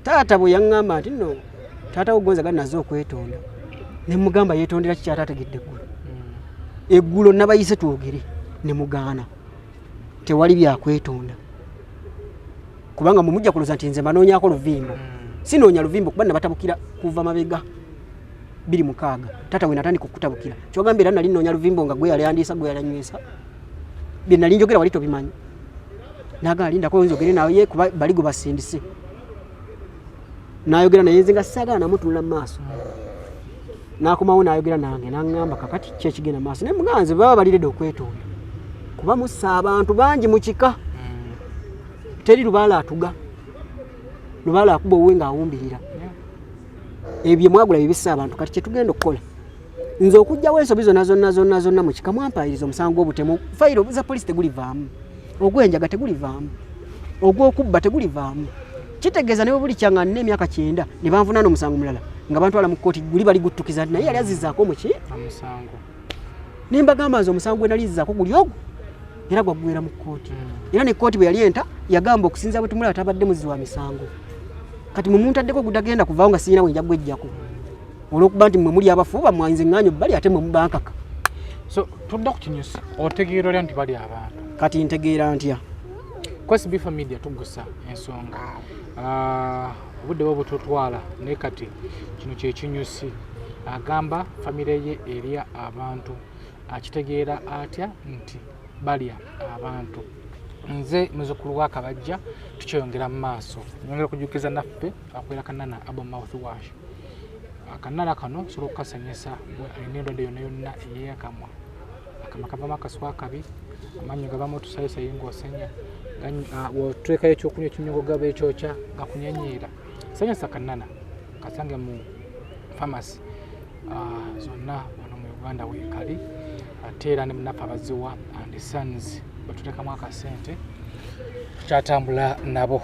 taata bwe yaŋŋamba nti no taata weggonza gadi naze okwetonda ne mugamba yeetondera ki kyataategedde eggulo nabayise twogere ne mugaana tewali byakwetonda kubanga mumujja kuloza nti nze manoonyako luvimbo sinoonya luvimbo kuba nabatabukira kuva mabega 26 taata we natandika okutabukira kyogamba era nali nnoonya luvimbo nga gwe yalandiisa gwe yalanywesa bye nali njogera wali tobimanyi naga alindako oyinza ogere naye kuba bali gwe basindise n'ayogera naye nze nga saagala namutunula mu maaso n'akomawo n'ayogera nange n'aŋŋamba kakati ki ekigenda mu maaso naye muganze baba baliredde okwetonda kuba mussa abantu bangi mu kika teri lubaala atuga lubaala akuba owe ng'awumbirira ebyo mwagula bibisa abantu kati kyetugenda okukola nze okujjawo ensobi zonna mu kika mwampayiriza omusango gw'obutemu fayiro za poliisi tegulivaamu ogw'enjaga tegulivaamu ogw'okubba tegulivaamu kitegeeza ne bwe buli kyanga nina emyaka 9 ne banvunaana omusango mulala nga bantwala mu kkooti guli bali guttukiza naye yali azizzaako muki omusango nimbagamba nze omusango gwe nali zizzaako guli ogwo era gwaggwera mu kkooti era ne kkooti bwe yali enta yagamba okusinza bwe tumulaba tabadde muzi wa misango kati mumuntadeko gudagenda kuvaawo nga sirina bwenja gwejjako olw'okuba nti mwe muli abafuuba mwanze ŋŋanyo bali ate mwe mubankaka so tudda ku kinyusi otegeera olya nti bali abantu kati ntegeera ntya ku SB4 Media Tuggussa Enssonga obudde bwo bututwala naye kati kino kyekinyusi agamba famire ye erya abantu akitegeera atya nti balya abantu nze muzukulu wa kabajja tukyongera mu maaso nyongera kujjukiza naffe akwera kanana abo mouthwash akanana kano sobola okukasanyisa alina endwadde yonna yonna eyeyakamwa akamwa kavamu akaswa akabi amanyi gavamu otusayisa yingosenya woteekayo ekyokunywa ekinyongo gaba ekyokya gakunyanyiira sanyisa kanana kasange mu famasi zonna wano mu Uganda weekali ate era ne munaffe abaziwa and sons batutekamu akasente tukyatambula nabo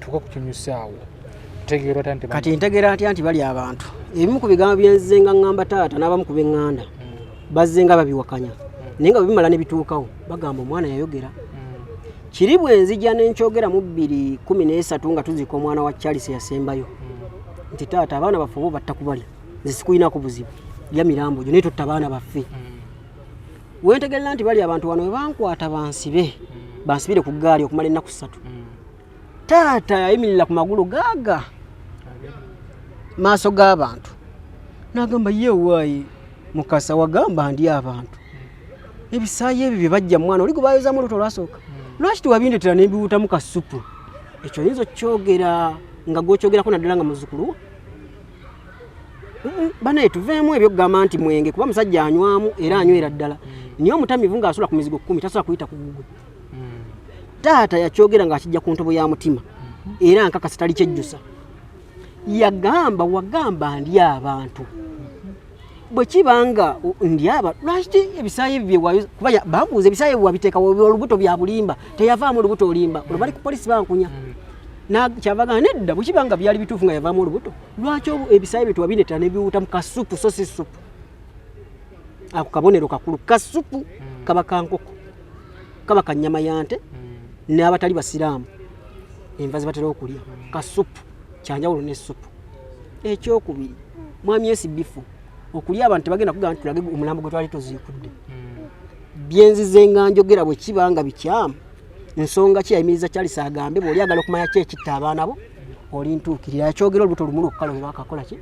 tuke ku kinyusi awo kati ntegeera atya nti bali abantu ebimu ku bigambo byenze nga ŋŋamba taata n'abamu ku b'eŋŋanda bazze nga babiwakanya naye nga bibimala ne bituukawo bagamba omwana yayogera kiri bwe nzija n'enkyogera mu 2013 nga tuziika omwana wa Charles yasembayo nti taata abaana baffe bo batta kubalya nze sikuyinaako buzibu lya mirambo gyo naye totta abaana baffe wentegerera nti bali abantu wano we bankwata bansibire ku ggaali okumala ennaku 3 taata yayimirira ku magulu gaaga maaso g'abantu n'agamba ye waayi mukasa wagamba ndi abantu ebisaayi ebyo bye bajja mwana oli gwe bayozamu oluto lwasooka lwaki tiwabindetera n'ebiwutamu kasupu ekyo yinza okyogera nga gw'okyogerako naddala nga muzzukulu banaye tuveemu ebyo kugamba nti mwenge kuba musajja anywamu era anywera ddala niye omutamivu ng'asula ku mizigo 10 tasobola kuyita ku gugwe taata yakyogera ng'akijja ku ntobo ya mutima era nkakasa tali kyejjusa yagamba wagamba ndi abantu bwe kibanga ndi aba lwaki ebisaayi ebyo kuba bambuuza ebisaayi ebyo wabiteeka olubuto bya bulimba teyavaamu olubuto olimba olwo bali ku polisi bankunya kyavaga nedda bwe kibanga byali bituufu nga yavaamu olubuto lwaki ebisaayi ebyo tewabinetera nebiwuta mu kasupu so si supu ako kabonero kakulu kasupu kaba kankoko kaba kanyama yante n'abatali basiraamu enva zibatera okulya kasupu kyanjawulo n'essupu ekyokubiri mwami SB4 okulya abantu tebagenda kugamba nti tulage omulambo gwe twali toziikudde byenzize nga njogera bwe kibanga bikyamu ensonga ki yayimiriza Charles agambe bw'oli agala okumanya ki ekitta abaana bo oli ntuukirira yakyogera olubuto lumu lwokka lwe bakakola ki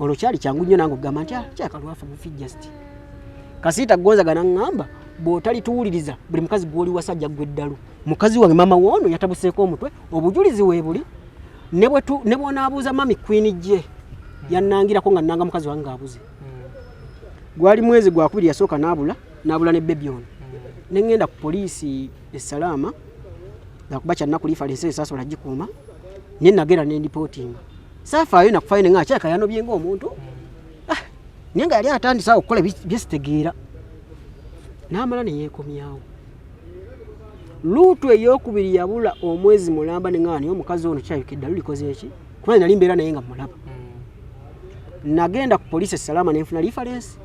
olwo kyali kyangu nnyo nange okugamba nti kyakalwafa bufi just kasiita gonzagana ŋŋamba bw'otalituwuliriza buli mukazi gw'oli wasajja gwe eddalu mukazi wange mama woono yatabuseeko omutwe obujulizi weebuli ne bw'onaabuuza mami Queen gye yannangirako nga nnanga mukazi wange ng'abuze gwali mwezi gwakubiri yasooka n'abula ne bebi ono ne ŋŋenda ku poliisi essalaama gakuba kyannaku lifalensi esaasobola gikuuma ne nagera ne ndipootinga saafaayo nakufaayo ne nga akyaka yanobye ng'omuntu naye nga yali atandise okukola byesitegeera n'amala ne yeekomyawo. Luutu ey'okubiri yabula omwezi mulamba ne ngani omukazi ono kyayuka eddalu likoze eki kuba nali mbeera naye nga mulaba. Nagenda ku poliisi Salama ne nfuna reference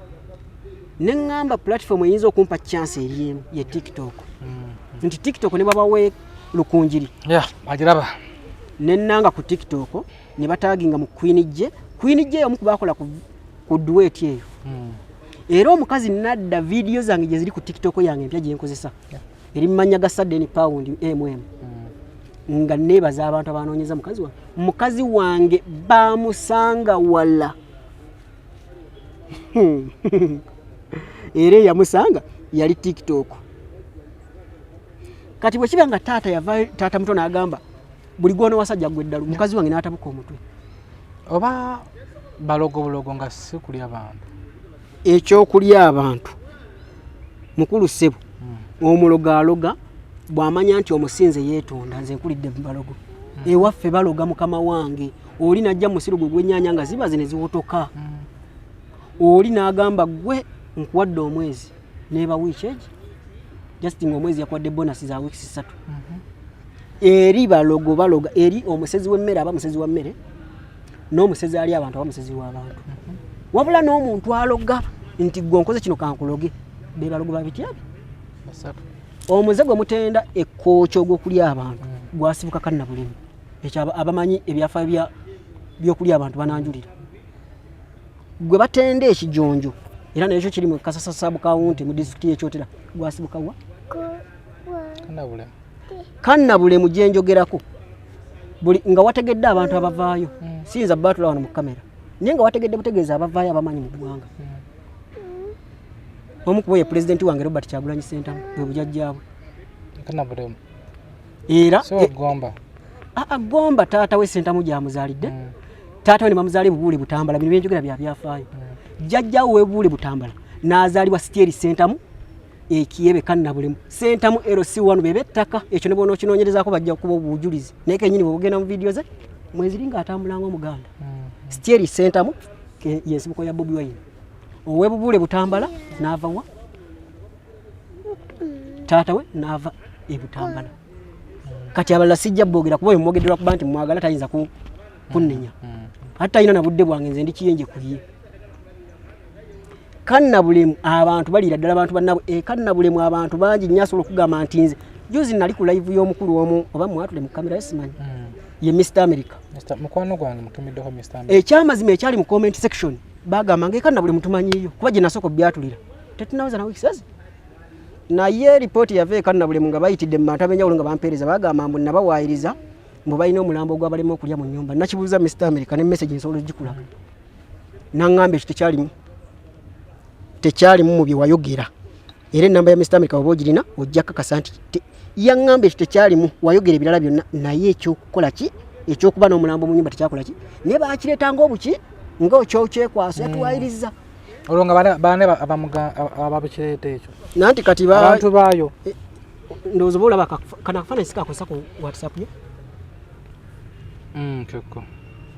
ne ngamba platform eyinza okumpa chance eri emu ye TikTok. Nti TikTok ne babawe lukunjiri. Agiraba. Ne nanga ku TikTok ne bataginga mu Queen J omu kubakola ku duet eyo. Era omukazi nadda video zange gye ziri ku TikTok yange empya gye nkozesa. Eri mmanya ga Sadden pound nga nebaza abantu abanoonyeza mukazi wange bamusanga wala. Era yamusanga yali TikTok. Kati bwe kiba nga taata muto n'agamba buli gwono wasajja gwe ddalu mukazi wange n'atabuka omutwe. Oba balogo nga si kulya abantu. Ekyokulya abantu mukulu ssebo omuloga aloga bw'amanya nti omusinze yeetonda nze nkulidde mu balogo. Ewaffe baloga mukama wange oli najja musiru gwe gw'ennyanya nga zibaze ne ziwotoka. Oli n'agamba gwe nkuwadde omwezi neba wiiki egi just ng'omwezi yakwadde bonus za wiiki 3. Eri baloga eri omusezi w'emmere aba musezi wa mmere n'omusezi ali abantu aba musezi w'abantu. Wabula n'omuntu aloga nti gwe nkoze kino kankuloge be balogo babityabi basatu. Omuze gwe mutenda ekkooki ogw'okulya abantu gwasibuka kannabulemu ekyo abamanyi ebyafaayo by'okulya abantu bananjulira. Gwe batenda ekijonjo era n'ekyo kiri mu Kasasa sub county mu district y'Ekyotera gwasibuka wa kannabulemu gye njogerako buli nga wategedde abantu abavaayo siyinza batula wano mu kamera naye nga wategedde butegeeza abavaayo abamanyi mu ggwanga. Omu ku ye president wange Robert Kyagulanyi Ssentamu bwe bujajjaabwe kannabulemu era so gomba gomba taata we Ssentamu gyamuzaalidde. Taata we ne bamuzaale Bubuule Butambala bino byenjogera byafaayo. Jjajjaawe we Bubuule Butambala n'azaalibwa Stieri Ssentamu ekiyebe kannabulemu. Ssentamu LC1 bebe ttaka ekyo ne bona okinoonyerezaako bajja kuba obujulizi naye kennyini bwe bugenda mu vidiyo ze mweziri ng'atambulanga omuganda. Stieri Ssentamu yensibuko ya Bobi Wine. Owe Bubuule Butambala n'ava wa taata we n'ava e Butambala. Kati abalala sijja boogera kuba oyo mwogedderwa kuba nti mwagala tayinza kunnenya. Hatta ina na budde bwange nze ndi kiyenje kuye. Kannabulemu abantu balira ddala abantu bannabo kannabulemu abantu bangi nyasobola okugamba nti nze juzi nali ku live y'omukulu omu oba mwatule mu kamera yesimanyi ye Mr. America. Mukwano gwange mutumiddeho Mr. America. Ekyamazima ekyali mu comment section bagamba ng'ekannabulemu tumanyiyo kuba gye nasooka byatulira tetunaweza na weeks sazi naye report yave kannabulemu nga bayitidde mu bantu ab'enjawulo nga bampeereza bagamba mbu nabawaayiriza mbu balina omulambo ogwabalema okulya mu nnyumba. Nakibuuza Mr. America ne message nsobola ogikulaga n'angamba ekyo tekyalimu mu bye wayogera era ennamba ya Mr. America oba ogirina ojja kakasa nti yaŋŋamba ekyo tekyalimu wayogera ebirala byonna naye ekyokukola ki ekyokuba n'omulambo mu nnyumba tekyakola ki naye bakireeta ng'obuki ng'okyokyekwasa yatuwaayiriza olwo nga baane ababikireeta ekyo nanti kati abantu baayo ndowooza oba olaba kana akafaananyi sikakozesa ku WhatsApp ye kyokko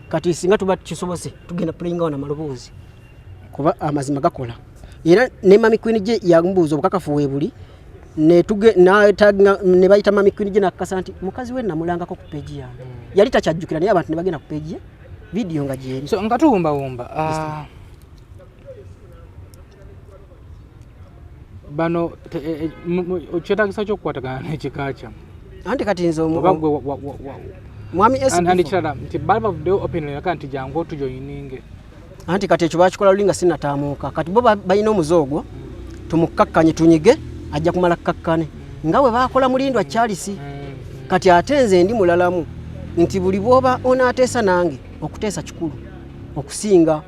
kati singa tuba kisobose tugenda playingawo namaloboozi kuba amazima gakola era ne Mami Queen J yambuuza obukakafu weebuli ne bayita Mami Queen J nakakasa nti mukazi we namulangako ku peegi yange yali takyajjukira naye abantu ne bagenda ku peegi ye vidiyo nga gyeri so nga tuwumbawumba bano kyetagisa ky'okukwatagana n'ekika kyamu anti kati nze mwami SB4 nti bali bavuddeyo open yaka nti jangu tujoyininge anti kati ekyo bakikola lulinga sinnataamuuka kati bo balina omuzoogo tumukakkanye tunyige ajja kumala kkakkane nga bwe bakola mulindwa Charles kati ate nze ndi mulalamu nti buli bwoba onaateesa nange okuteesa kikulu okusinga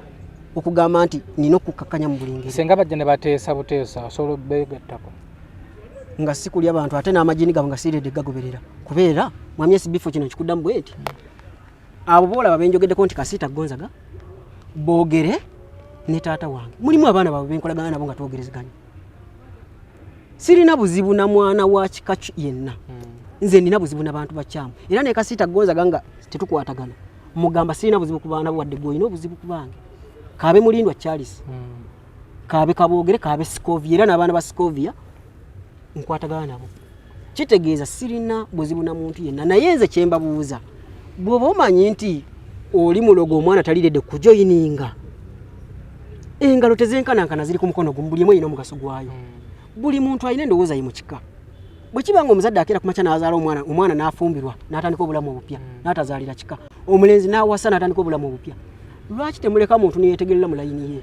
okugamba nti nina okukakkanya mu buli ngeri senga bajja ne bateesa buteesa osobola beegattako nga si kulya bantu ate n'amagini gabo nga siredde gagoberera kubeera mwami SB4 kino kikuddamu bweti abo boolaba benjogeddeko nti Kasiita Gonzaga boogere ne taata wange mulimu abaana baabwe benkolagana nabo nga twogerezeganya sirina buzibu na mwana wa kika yenna nze nina buzibu n'abantu bakyamu era ne Kasiita Gonzaga nga tetukwatagana mugamba sirina buzibu ku baana wadde gw'olina obuzibu ku bange Kaabe Mulindwa Charles Kaabe Kabogere Kaabe Scovia era n'abaana ba Scovia nkwatagana nabo kitegeeza sirina buzibu na muntu yenna naye nze kyemba buuza bw'oba omanyi nti oli mulogo omwana taliredde kujoyininga engalo tezenkanankana ziri ku mukono gumu buli emu erina omugaso gwayo buli muntu alina endowooza ye mu kika bwe kiba nga omuzadde akeera ku makya n'azaala omwana n'afumbirwa n'atandika obulamu obupya n'atazaalira kika omulenzi n'awasa n'atandika obulamu obupya lwaki temuleka muntu neyetegerera mu layini ye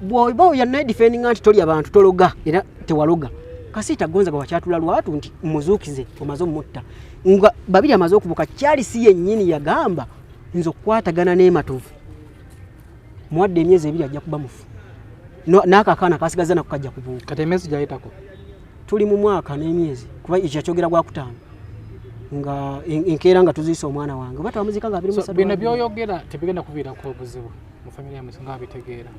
bw'oba oyannaye difendinga nti toli abantu tologa era tewaloga Kasiita Gonzaga wakyatula lwatu nti muzuukize omaze omutta nga babiri amaze okubuka kyali si yennyini yagamba nzo kwatagana n'ematovu muwadde emyezi 2 ajja kuba mufu n'akaakaana kasigaza nako kajja kubuuka kati emyezi gyayitako tuli mu mwaka n'emyezi kuba ekyo kyogera gwa kutaano nga enkeera nga tuziise omwana wange oba twamuzika nga 23 bino byoyogera tebigenda kuviirako obuzibu mu famire yammwe singa babitegeera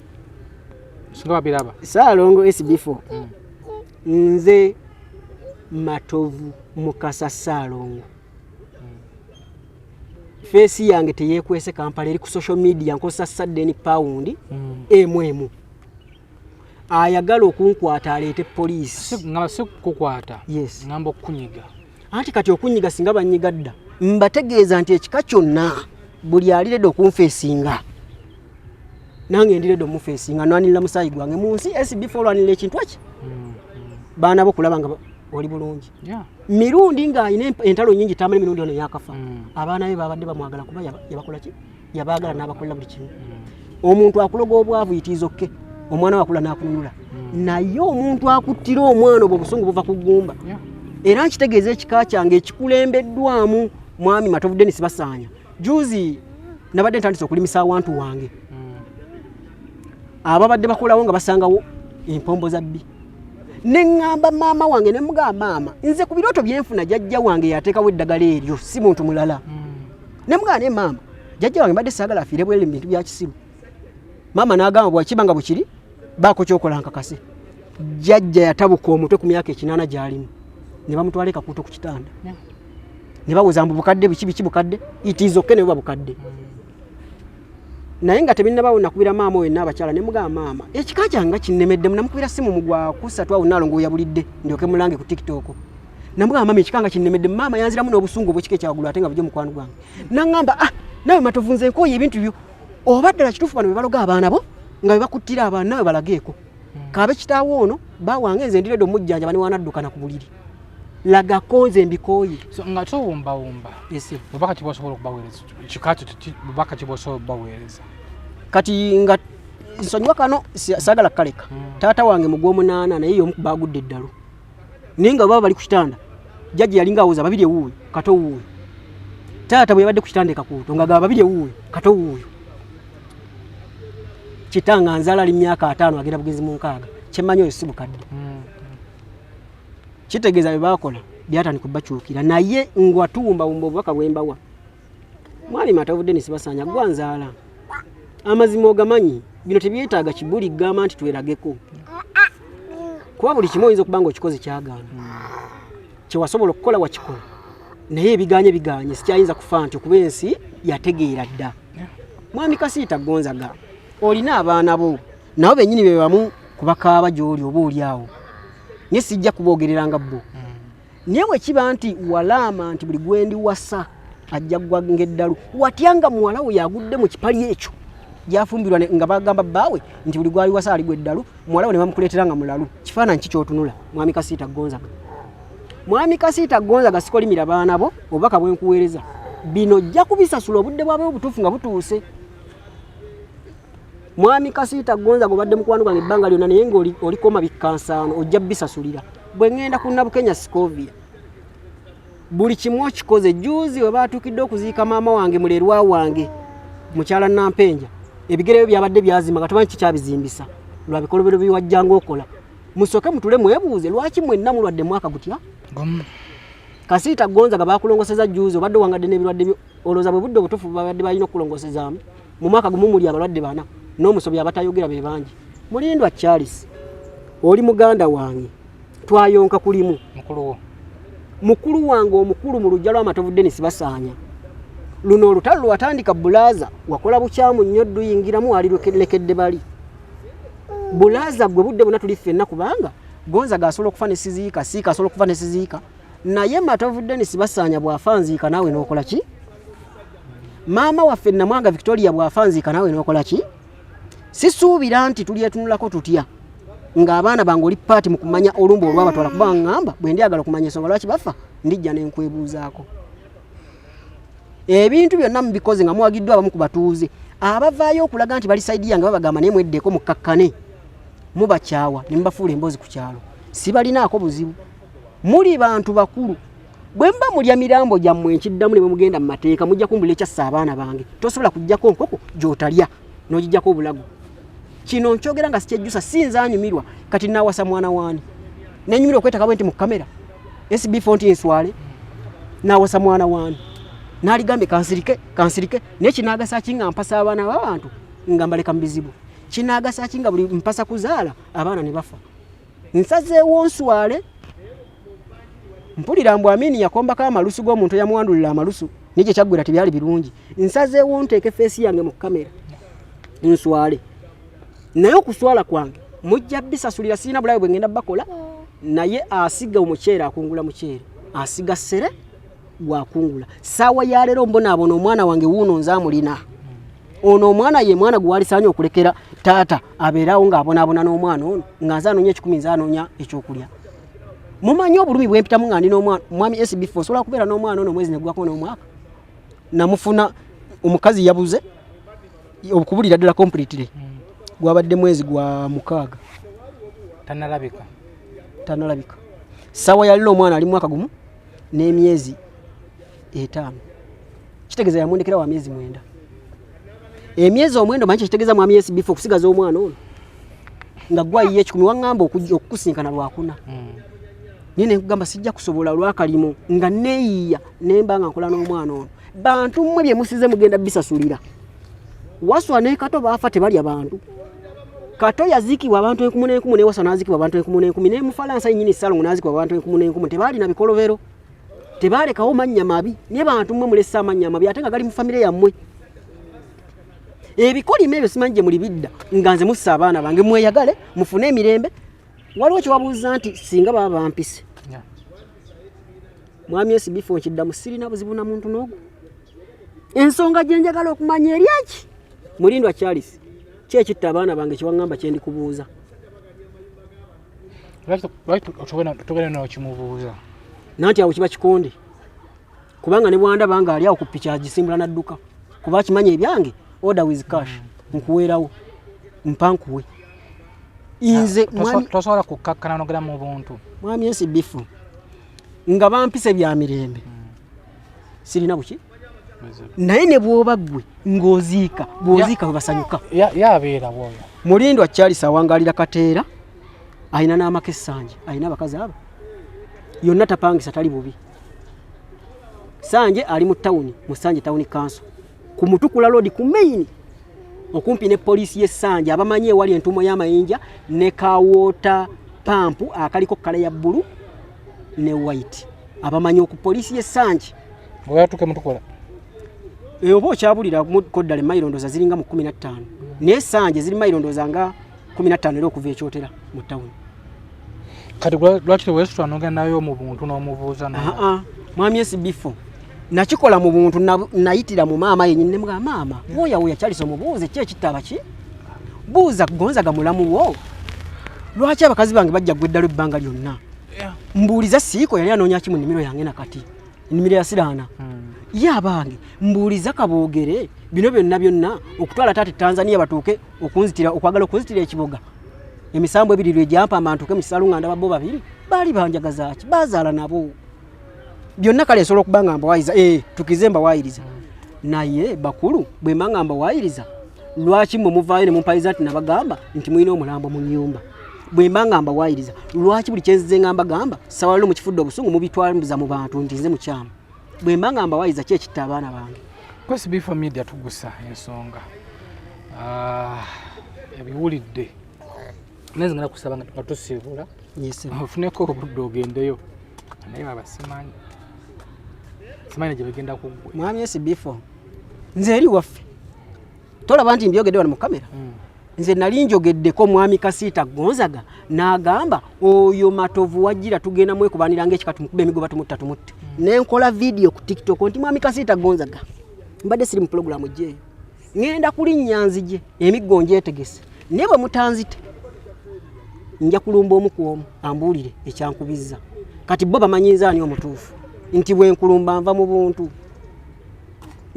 singa babiraba Saalongo SB4 nze Matovu Mukasa Saalongo feesi yange teyeekwese Kampala eri ku social media nkozesa sadden pound emu ayagala okunkwata aleete poliisi nga si kukwata yes ngamba okunyiga anti kati okunyiga singa banyiga dda mbategeeza nti ekika kyonna buli aliredde okunfeesinga nange ndiredde omufeesinga nwanirira musaayi gwange mu nsi SB4 lwanirira ekintu eki baana bo kulaba nga oli bulungi mirundi ng'alina entalo nyingi tamali mirundi ono yakafa abaana be babadde bamwagala kuba yabakola ki yabaagala n'abakolera buli kimu omuntu akuloga obwavu yitiizokke omwana wakula n'akununula naye omuntu akuttira omwana obwo obusungu buva ku ggumba era nkitegeeza ekika kyange ekikulembeddwamu mwami Matovu Dennis Basaanya juzi nabadde ntandise okulimisa awantu wange ababadde bakolawo nga basangawo empombo za bbi neŋŋamba maama wange ne mugamba maama nze ku birooto byenfuna jjajja wange yateekawo eddagala eryo si muntu mulala ne mugamba ne maama jjajja wange mbadde saagala afiire bwere mu bintu bya kisiru maama n'agamba bwakiba nga bukiri baako kyokola nkakase jjajja yatabuka omutwe ku myaka 8 gy'alimu ne bamutwala ekakuuto ku kitanda ne bawoza mbu bukadde biki bukadde itiizokke ne buba bukadde naye nga tebinnabaawo nakubira maama we n'abakyala ne mugamba maama ekika kyange kinnemedde namukubira simu mugwa ku 3 awo nalongo yabulidde ndyoke mulange ku TikTok namugamba maama ekika nga kinnemedde maama yanziramu n'obusungu obwekika ekyagulu ate nga bujje mukwano gwange naŋŋamba nawe Matovu nze nkooye ebintu byo obadde la kituufu bano bebaloga abaana bo nga bebakuttira abaana nawe balageeko kaabe kitaawo ono bawange nze ndiredde omujjanja bane wanaddukana ku buliri lagako nze mbikooye nga towumbawumba bubaka kibosobola okubaweereza kikato bubaka kibosobola okubaweereza kati nga nsonyiwa kano saagala kaleka taata wange mugw'omunaana naye y'omu bagudde eddalo naye nga baba bali ku kitanda jjajja yalinga awuza babiri ewuuyo Kato wuuyo taata bwe yabadde ku kitanda ekakuuto nga gaba babiri ewuuyo Kato wuuyo kitanga nzaala ali myaka 5 agenda bugenzi mu 6 kyemmanyi oyo si bukadde kitegeeza bye baakola byatandika kubakyukira naye ngwatuwumbawumba obubaka bwembawa mwami Matovu Dennis Basaanya gwanzaala amazima ogamanyi bino tebyetaaga kibuli gamba nti twerageko kuba buli kimu oyinza okuba nga okikoze kyagaana kyewasobola okukola wakikola naye biganye sikyayinza kufa nti okuba ensi yategeera dda mwami Kasiita Gonzaga olina abaana bo nabo bennyini be bamu kubakaaba gy'oli oba oli awo naye sijja kuboogereranga bo naye bwe kiba nti walaama nti buli gwendi wasa ajja gwanga eddalu watyanga muwala we yagudde mu kipali ekyo gyafumbirwa nga bagamba bbaawe nti buli gwali wasa aligwa eddalu muwala we ne bamukuleetera nga mulalu kifaananyi kikyotunula mwami Kasiita Gonzaga mwami Kasiita Gonzaga sikolimira baana bo obubaka bwenkuweereza bino jja kubisasula obudde bwabe obutuufu nga butuuse mwami Kasiita Gonzaga obadde mukwano gwange ebbanga lyonna naye ng'olikoma bikkansaano ojja bisasulira bwe ŋŋenda ku Nabukenya Scovia buli kimu okikoze juzi we baatuukidde okuziika maama wange mulerwa wange mukyala Nampenja ebigere byo byabadde byazimba nga tomanyi kikyabizimbisa lwa bikolobero biwajjanga okola musooke mutule mwebuuze lwaki mwenna mulwadde mwaka gutya Kasiita Gonzaga baakulongoseza juzi obadde wangadde n'ebirwadde byo olowooza bwe budde obutuufu babadde balina okulongosezaamu mu mwaka gumu muli abalwadde bana n'omusobi abatayogera be bangi Mulindwa Charles oli muganda wange twayonka kulimu mukulu wange omukulu mu lujja lwa Matovu Dennis Basaanya luno olutalo lwatandika bulaza wakola bukyamu nnyo duyingiramu alirekedde bali bulaza gwe budde bonna tuli ffenna kubanga gonza gasobola okufa ne siziika siika asobola okufa ne siziika naye Matovu Dennis basaanya bwafanziika naawe n'okola ki maama waffe Namwanga Victoria bwafanziika naawe n'okola ki sisuubira nti tulyetunulako tutya ng'abaana bange oli paati mu kumanya olumba olwabatwala kuba ngamba bwe ndyagala okumanya ensonga lwaki bafa ndijja ne nkwebuuzaako ebintu byonna mubikoze nga muwagiddwa abamu ku batuuze abavaayo okulaga nti bali saidi yange babagamba naye mweddeko mukkakkane mubakyawa ne mubafuula emboozi ku kyalo si balinaako buzibu muli bantu bakulu bwe mba mulya mirambo gyammwe enkiddamu ne bwe mugenda mu mateeka mujja kumbula ekyassa abaana bange tosobola kujjako nkoko gy'otalya n'ogijjako obulago kino nkyogera nga sikyejjusa sinza anyumirwa kati nawasa mwana waani nenyumirwa okwetaka bwe nti mu kamera SB4 nti nswale nawasa mwana waani naligambe kansirike naye kinagasa kinga mpasa abaana b'abantu nga mbaleka mu bizibu kinagasa kinga buli mpasa kuzaala abaana ne bafa nsazeewo nswale mpulira mbu Amini yakombako amalusu g'omuntu yamwandulira amalusu nije kyaggwera tebyali birungi nsazeewo nteeke feesi yange mu kamera nswale naye okuswala kwange mujja bisasulira sirina bulabe bwe ngenda bakola naye asiga omuceere akungula muceere asiga sere gwakungula sawa ya leero mbonaabona omwana wange wuuno nzaamulina ono omwana ye mwana gwe walisaanya okulekera taata abeerawo ng'abonaabona n'omwana ono nga nze anoonya ekikumi nze anoonya ekyokulya mumanyi obulumi bwempitamu nga ndi n'omwana mwami SB4 osobola kubeera n'omwana ono omwezi negwako n'omwaka namufuna omukazi yabuze okubulira ddala completely gwabadde mwezi gwa mukaaga tanalabika sawa yalina omwana ali mwaka gumu n'emyezi 5 kitegeeza yamwondekera wa myezi 9 emyezi omwendo manyi kitegeeza mwami SB4 okusigaza omwana ono nga gwayiye ekikumi wangamba okukusinkana lwakuna nine nkugamba sijja kusobola lwakalimo nga neeyiya nemba nga nkola n'omwana ono bantu mmwe bye musize mugenda bisasulira Wasswa ne Kato baafa tebali abantu Kato yazikibwa abantu 11,000 ne Wasswa nazikibwa abantu 11,000 ne Mufalansa nyinyi Salongo nazikibwa abantu 11,000 tebali na bikolovero tebalekawo mannya mabi ne bantu mmwe mulesa amannya mabi ate nga gali mu famire yammwe ebikolime ebyo simanje muli bidda nga nze mussa abaana bange mweyagale mufune emirembe waliwo kyewabuuza nti singa baba bampise mwami SB4 kiddamu sirina buzibu na muntu n'ogu ensonga gye njagala okumanya eryaki mulindwa Charles kyekitta abaana bange kiwangamba kyendi kubuuza togenda n'okimubuuza nanti awo kiba kikonde kubanga ne bwanda banga ali awo ku picha agisimbula nadduka kuba kimanya ebyange order with cash nkuweerawo mpankuwe inze tosobola kukkakkana nogera mu buntu mwami SB4 nga bampise bya mirembe sirina buki naye ne bwoba ggwe ng'oziika bw'oziika bwe basanyuka yabeera bwoyo mulindwa Charles awangalira Kateera ayina n'amaka essanje ayina abakazi abo yonna tapangisa tali bubi Sanje ali mu tawuni mu Sanje Town Council ku Mutukula Road ku main okumpi ne poliisi y'Essanje abamanyi wali entumo y'amayinja ne kawota pampu akaliko kala ya bulu ne white abamanyi ku poliisi y'Essanje bwatuke Mutukula obo kyabulira mu koddale mayirondoza ziringa mu 15 ne Sanje ziri mayirondoza nga 15 lero kuva ekyotera mu tawuni kati lwaki wesu anogenda nayo mu buntu n'omubuuza na mwami SB4 nakikola mu buntu nayitira mu maama yennyini ne mga maama woya Charles omubuuze kye kitaba ki buuza gonzaga mulamu wo lwaki abakazi bange bajja gweddalo ebbanga lyonna mbuuliza siiko yali anoonya ki mu nnimiro yange nakati nnimiro ya siraana ye abange mbuuliza kaboogere bino byonna okutwala taate Tanzania batuuke okunzitira okwagala okunzitira ekibuga emisambo ebiri jampa amantuke mu Salunganda babo babiri bali banjagaza ki bazaala nabo byonna kale solo kubanga mbawaiza tukizemba wairiza naye bakulu bwe mangamba wairiza lwaki mu muvaayo ne mumpaiza ati nabagamba nti muino omulambo mu nyumba bwe mangamba wairiza lwaki buli kyenze ngamba gamba sawalo mu kifuddo obusungu mu bitwambuza mu bantu nti nze mukyama bwe mangamba wairiza kye kitta abaana bange SB4 Media Tuggussa Enssonga ebiwulidde neze ngana kusaba nga tusibula yes ofuneko obudde ogendeyo naye abasimanyi simanyi gye bagenda kuggwe. Mwami SB4 nze eri waffe tolaba nti mbyogedde wano mu kamera. Nze nali njogeddeko mwami Kasiita Gonzaga n'agamba oyo matovu wajjira tugenda mwekubanira ng'ekikatu mukube emigoba tumutte. Nenkola video ku TikTok nti mwami Kasiita Gonzaga mbadde siri mu programu gye ngenda kulinnya nzije emiggo njetegese ne bwe mutanzite nja kulumba omu ku omu ambuulire ekyankubizza kati bo bamanyiza ani omutuufu nti bwe nkulumba nva mu buntu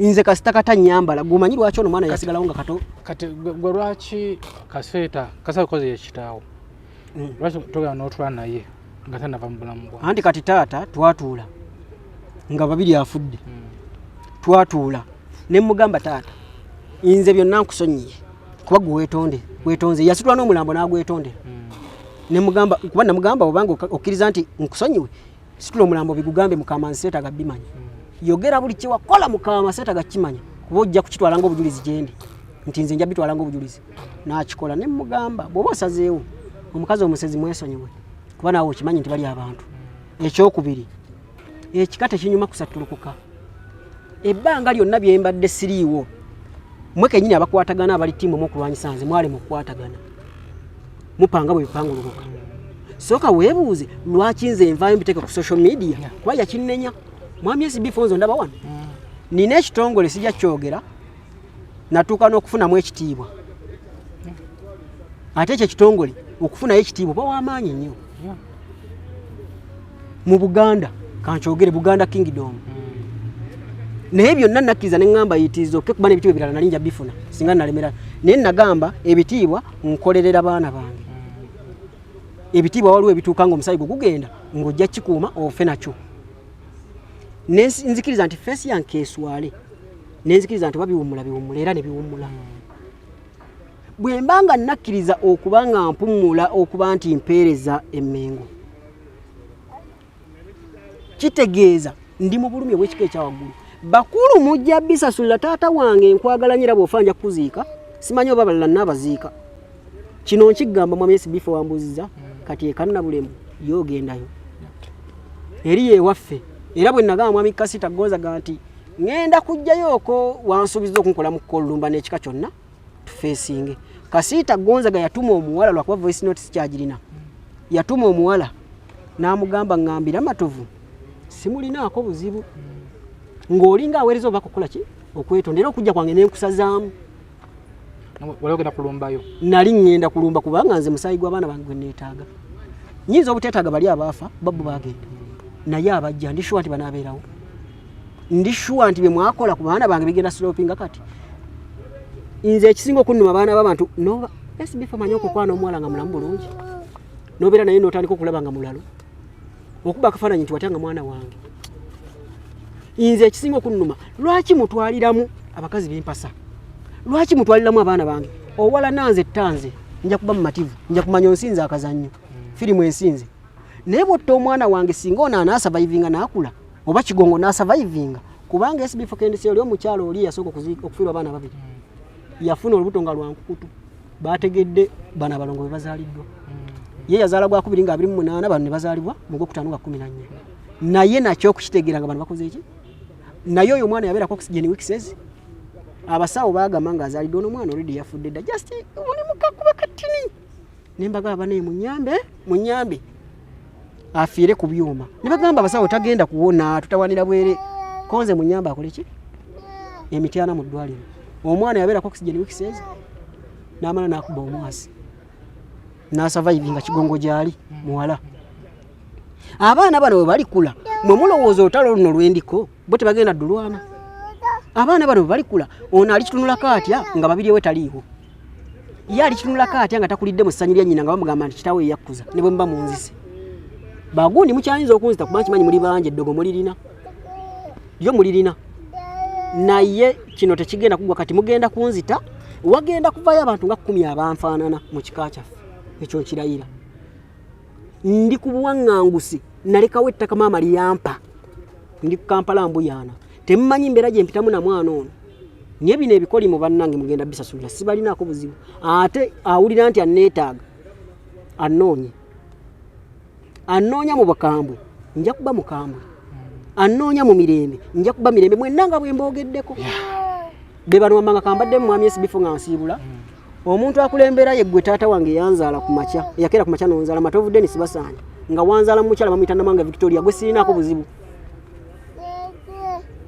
nze Kasita kata nyambala gumanyi lwaki ono mwana yasigalawo nga Kato. Kati gwe lwaki Kasita koze yekitaawo lwaki togenda n'otula naye nga tanava mu bulamu bwa anti kati taata twatuula nga babiri afudde twatuula ne mugamba taata nze byonna nkusonyiye kuba gwe weetonze yasitula n'omulambo n'agwetonde ne mugamba kuba namugamba obanga okkiriza nti nkusonyiwe situla omulambo bigugambe Mukama Nseeta gabbimanyi yogera buli kye wakola Mukama Nseeta gakimanya kuba ojja kukitwala ng'obujulizi gyendi nti nze nja bitwala ng'obujulizi n'akikola ne mugamba bw'oba osazeewo omukazi omusezi mwesonyiwe kuba naawe okimanyi nti bali abantu. Ekyokubiri ekika tekinyuma kusattulukuka ebbanga lyonna bye mbadde siriiwo mwe kennyini abakwatagana abali ttiimu okulwanyisa nze mwale mu kukwatagana mupanga bwe bipangulukuka sooka weebuuze lwaki nze nvaayo mbiteeka ku social media kuba yakinnenya mwami SB4 nzo ndaba wano nina ekitongole sijja kyogera natuuka n'okufunamu ekitiibwa ate ekyo ekitongole okufunayo ekitiibwa oba w'amaanyi nnyo mu Buganda kankyogere Buganda Kingdom naye byonna nakkiriza ne ŋŋamba yitiiza okke kuba n'ebitiibwa ebirala nali nja bifuna singa nalemera naye nagamba ebitiibwa nkolerera baana bange ebitiibwa waliwo ebituuka ng'omusaayi gwe gugenda ng'ojja kikuuma ofe nakyo nzikiriza nti feesi yange eswale nenzikiriza nti biwummula era ne biwummula bwe mba nga nakkiriza okuba nga mpummula okuba nti mpeereza emmengo kitegeeza ndi mu bulumi obw'ekika ekyawaggulu bakulu mujja bisasulira taata wange nkwagala nyira bw'ofanja kuziika simanyi oba balala naabaziika kino nkigamba mwami SB4 wambuziza kati ekanna bulemu yogendayo eri ewaffe era bwe nagamba mwami Kasiita Gonzaga nti ngenda kujjayooko wansuubiza okunkola mu kolumba n'ekika kyonna tufeesinge. Kasiita Gonzaga yatuma omuwala lwakuba voice note sikyagirina yatuma omuwala n'amugamba ngambira matovu simulinaako buzibu ng'olinga aweereza oba kukola ki okwetondera okujja kwange n'enkusazaamu wali ogenda kulumbayo nali ngenda kulumba kubanga nze musaayi gw'abaana bange gwe neetaaga nyinza obuteetaaga bali abaafa babbo bagenda naye abajja ndi shuwa nti banaabeerawo ndi shuwa nti bye mwakola ku baana bange bigenda slopinga kati nze ekisinga okunnuma abaana b'abantu noba SB4 manyi okukwana omuwala nga mulamu bulungi nobeera naye n'otandika okulaba nga mulalo okuba akafaananyi nti watanga mwana wange nze ekisinga okunnuma lwaki mutwaliramu abakazi b'empasa lwaki mutwaliramu abaana bange owala nanze ettanze nja kuba mumativu nja kumanya onsinze akazannyo firimu ensinze naye bwotta omwana wange singa ono anaasavaivinga n'akula oba kigongo n'asavaivinga kubanga SB4 kendisi oli omukyalo oli yasooka okufiirwa abaana babiri yafuna olubuto nga lwankukutu bategedde bana balongo bebazaaliddwa ye yazaala gwa 28 bano ne bazaalibwa mu Gwokutaano nga 14 naye nakyo okukitegeera nga bano bakoze eki naye oyo omwana yabeerako oxygen weeks abasawo baagamba nga azaalidde ono omwana already yafudde dda just oli mukakuba katini ne mbagamba naye munyambe afiire ku byuma ne bagamba abasawo tagenda kuwona tutawanira bwere konze munyambe akole ki emityana mu ddwaliro omwana yabeerako oxygen weeks n'amala n'akuba omwasi n'asurvivinga kigongo gyali muwala abaana bano bwe balikula mwe mulowooza olutalo luno lwendiko bo tebagenda ddulwana abaana bano bwe balikula ono alikitunulako atya nga babiri ewe taliiwo ye alikitunulako atya nga takulidde mu ssanyu lya nnyina nga bamugamba nti kitaawe eyakkuza ne bwe mba munzise bagundi mukyayinza okunzita kuba kimanyi muli bangi eddogo mulirina yo mulirina naye kino tekigenda kugwa kati mugenda kunzita wagenda kuvayo abantu nga 10 abanfaanana mu kika kyaffe ekyo nkirayira ndi ku buwaŋŋangusi nalekawo ettaka maama liyampa ndi ku Kampala mbuyana temumanyi mbeera gye mpitamu na mwana ono naye bino ebikoli mu bannange mugenda bisasulira sibalinaako buzibu ate awulira nti anneetaaga annoonya mu bukambwe nja kuba mukambwe annoonya mu mirembe nja kuba mirembe mwenna nga bwe mboogeddeko be bano wamanga kambadde mu mwami SB4 nga nsiibula omuntu akulembera ye gwe taata wange yanzaala ku makya yakera ku makya nonzaala matovu Dennis Basanja nga wanzaala mukyala bamuyita Namanga Victoria gwe sirinaako buzibu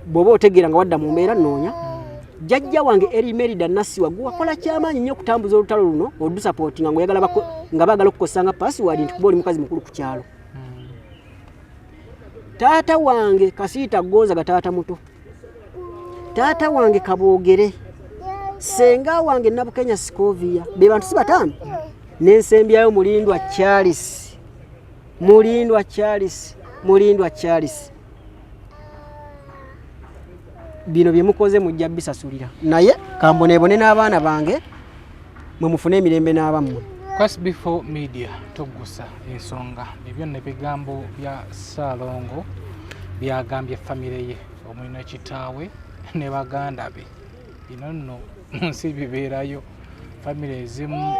bw'oba otegeera nga wadda mu mbeera nnoonya jjajja wange eri Merida Nasiwa gwe wakola kyamaanyi nnyo okutambuza olutalo luno odusapootinga nga baagala okukosanga password nti kuba oli mukazi mukulu ku kyalo taata wange Kasiita Gonza ga taata muto taata wange Kaboogere senga wange Nabukenya Sikovia be bantu si bataano n'ensembyayo mulindwa Charles bino bye mukoze mujja bisasulira naye kamboneebone n'abaana bange mwe mufune emirembe n'abammwe. SB4 Media Tuggussa Enssonga ebyo ne bigambo bya Ssalongo byagambye famire ye omulina kitaawe ne baganda be bino nno nsi bibeerayo famire ezimu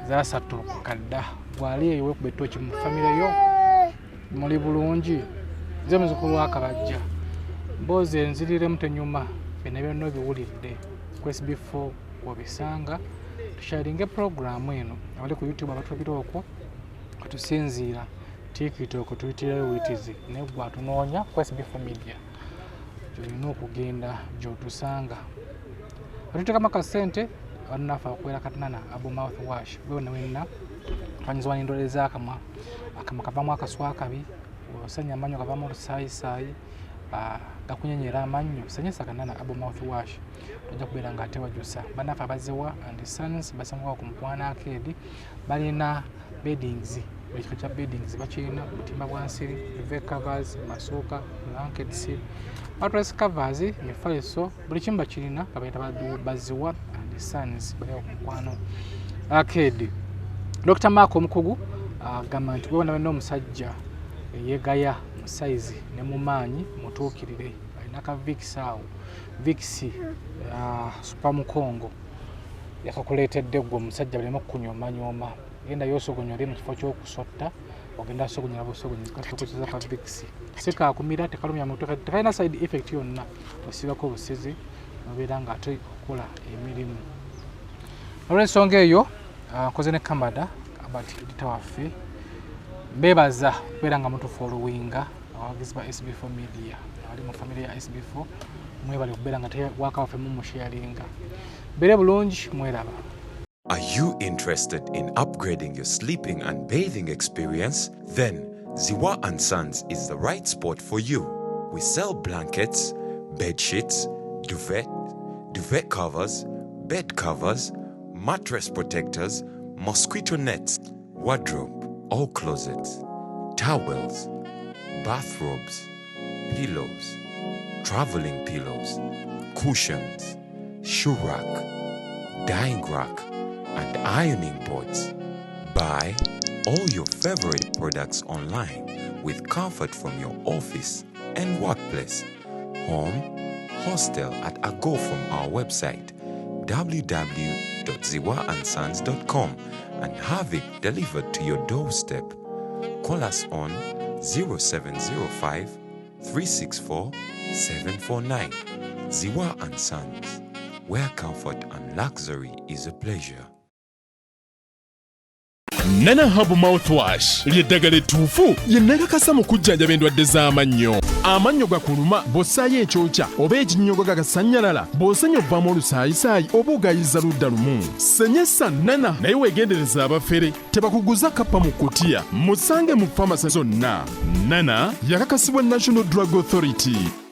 zaasatuuka dda gwali eyo wekuba ettooki mu famire yo muli bulungi nze muzukulu wa Kabajja mbozi enzirire tenyuma bino byonna biwulidde ku SB4 wabisanga tusharinge programu eno abali ku YouTube abatubira okwo katusinziira TikTok tuyitirayo witizi ne gwa tunoonya ku SB4 Media tulina okugenda gy'otusanga atutekamu akasente abanafa akwera katunana abo mouthwash bonna wenna twanyizibwa n'endoleza akamwa kavamu akaswa akabi osanya amanyo kavamu olusaayisaayi gakunyenyera amannyo sanyisa kanana abo mouthwash tujja kubeera nga ate wajusa banafe abazewa and sons basangwa ku Mukwana Arcade balina beddings ekifo kya beddings bakirina butimba bwa nsiri duvet covers masuuka blankets mattress covers mifaliso buli kimu bakirina babayita baziwa and sons bali ku Mukwana Arcade. Dr. Mark Omukugu agamba nti bwebona bena omusajja yegaya mu size ne mu maanyi mutuukirire alina ka Vicks awo Vicks super mukongo yakakuleetedde gwe omusajja balema okukunyoomanyoma genda yosogonyole mu kifo ky'okusotta ogenda sogonyera busogonyeza ka Vicks sikaakumira tekalumya muntu tekalina side effect yonna osibako obusizi nobeera nga ate okukola emirimu olw'ensonga eyo nkoze ne Kamada abati edita waffe bebaza kubeera nga mutufollowinga abawagizi ba SB4 Media ali mu family ya SB4 mwebale kubeera nga tewaka waffe mumusharinga bere bulungi mweraba. Are you interested in upgrading your sleeping and bathing experience? Then Ziwa & Sons is the right spot for you. We sell blankets, bed sheets, duvet covers, bed covers, mattress protectors, mosquito nets, wardrobe, all closets, towels, bathrobes, pillows, traveling pillows, cushions, shoe rack, dyeing rack, and ironing boards. Buy all your favorite products online with comfort from your office and workplace, home, hostel at a go from our website www.ziwaansons.com and have it delivered to your doorstep. Call us on 0705 364 749. Ziwa & Sons, where comfort and luxury is a pleasure. Nana Habu Mouthwash lyeddagala ettuufu lye nnakakasa mu kujjanjaba endwadde z'amannyo. Amannyo gakuluma bw'ossaayo ekyokya oba ekinnyogo gagasanyalala bw'osenya ovaamu olusaayisaayi oba ogayiza ludda lumu. Senyesa Nana naye weegendereza abafere tebakuguza kappa mu kkutiya musange mu famasi zonna. Nana yakakasibwa National Drug Authority.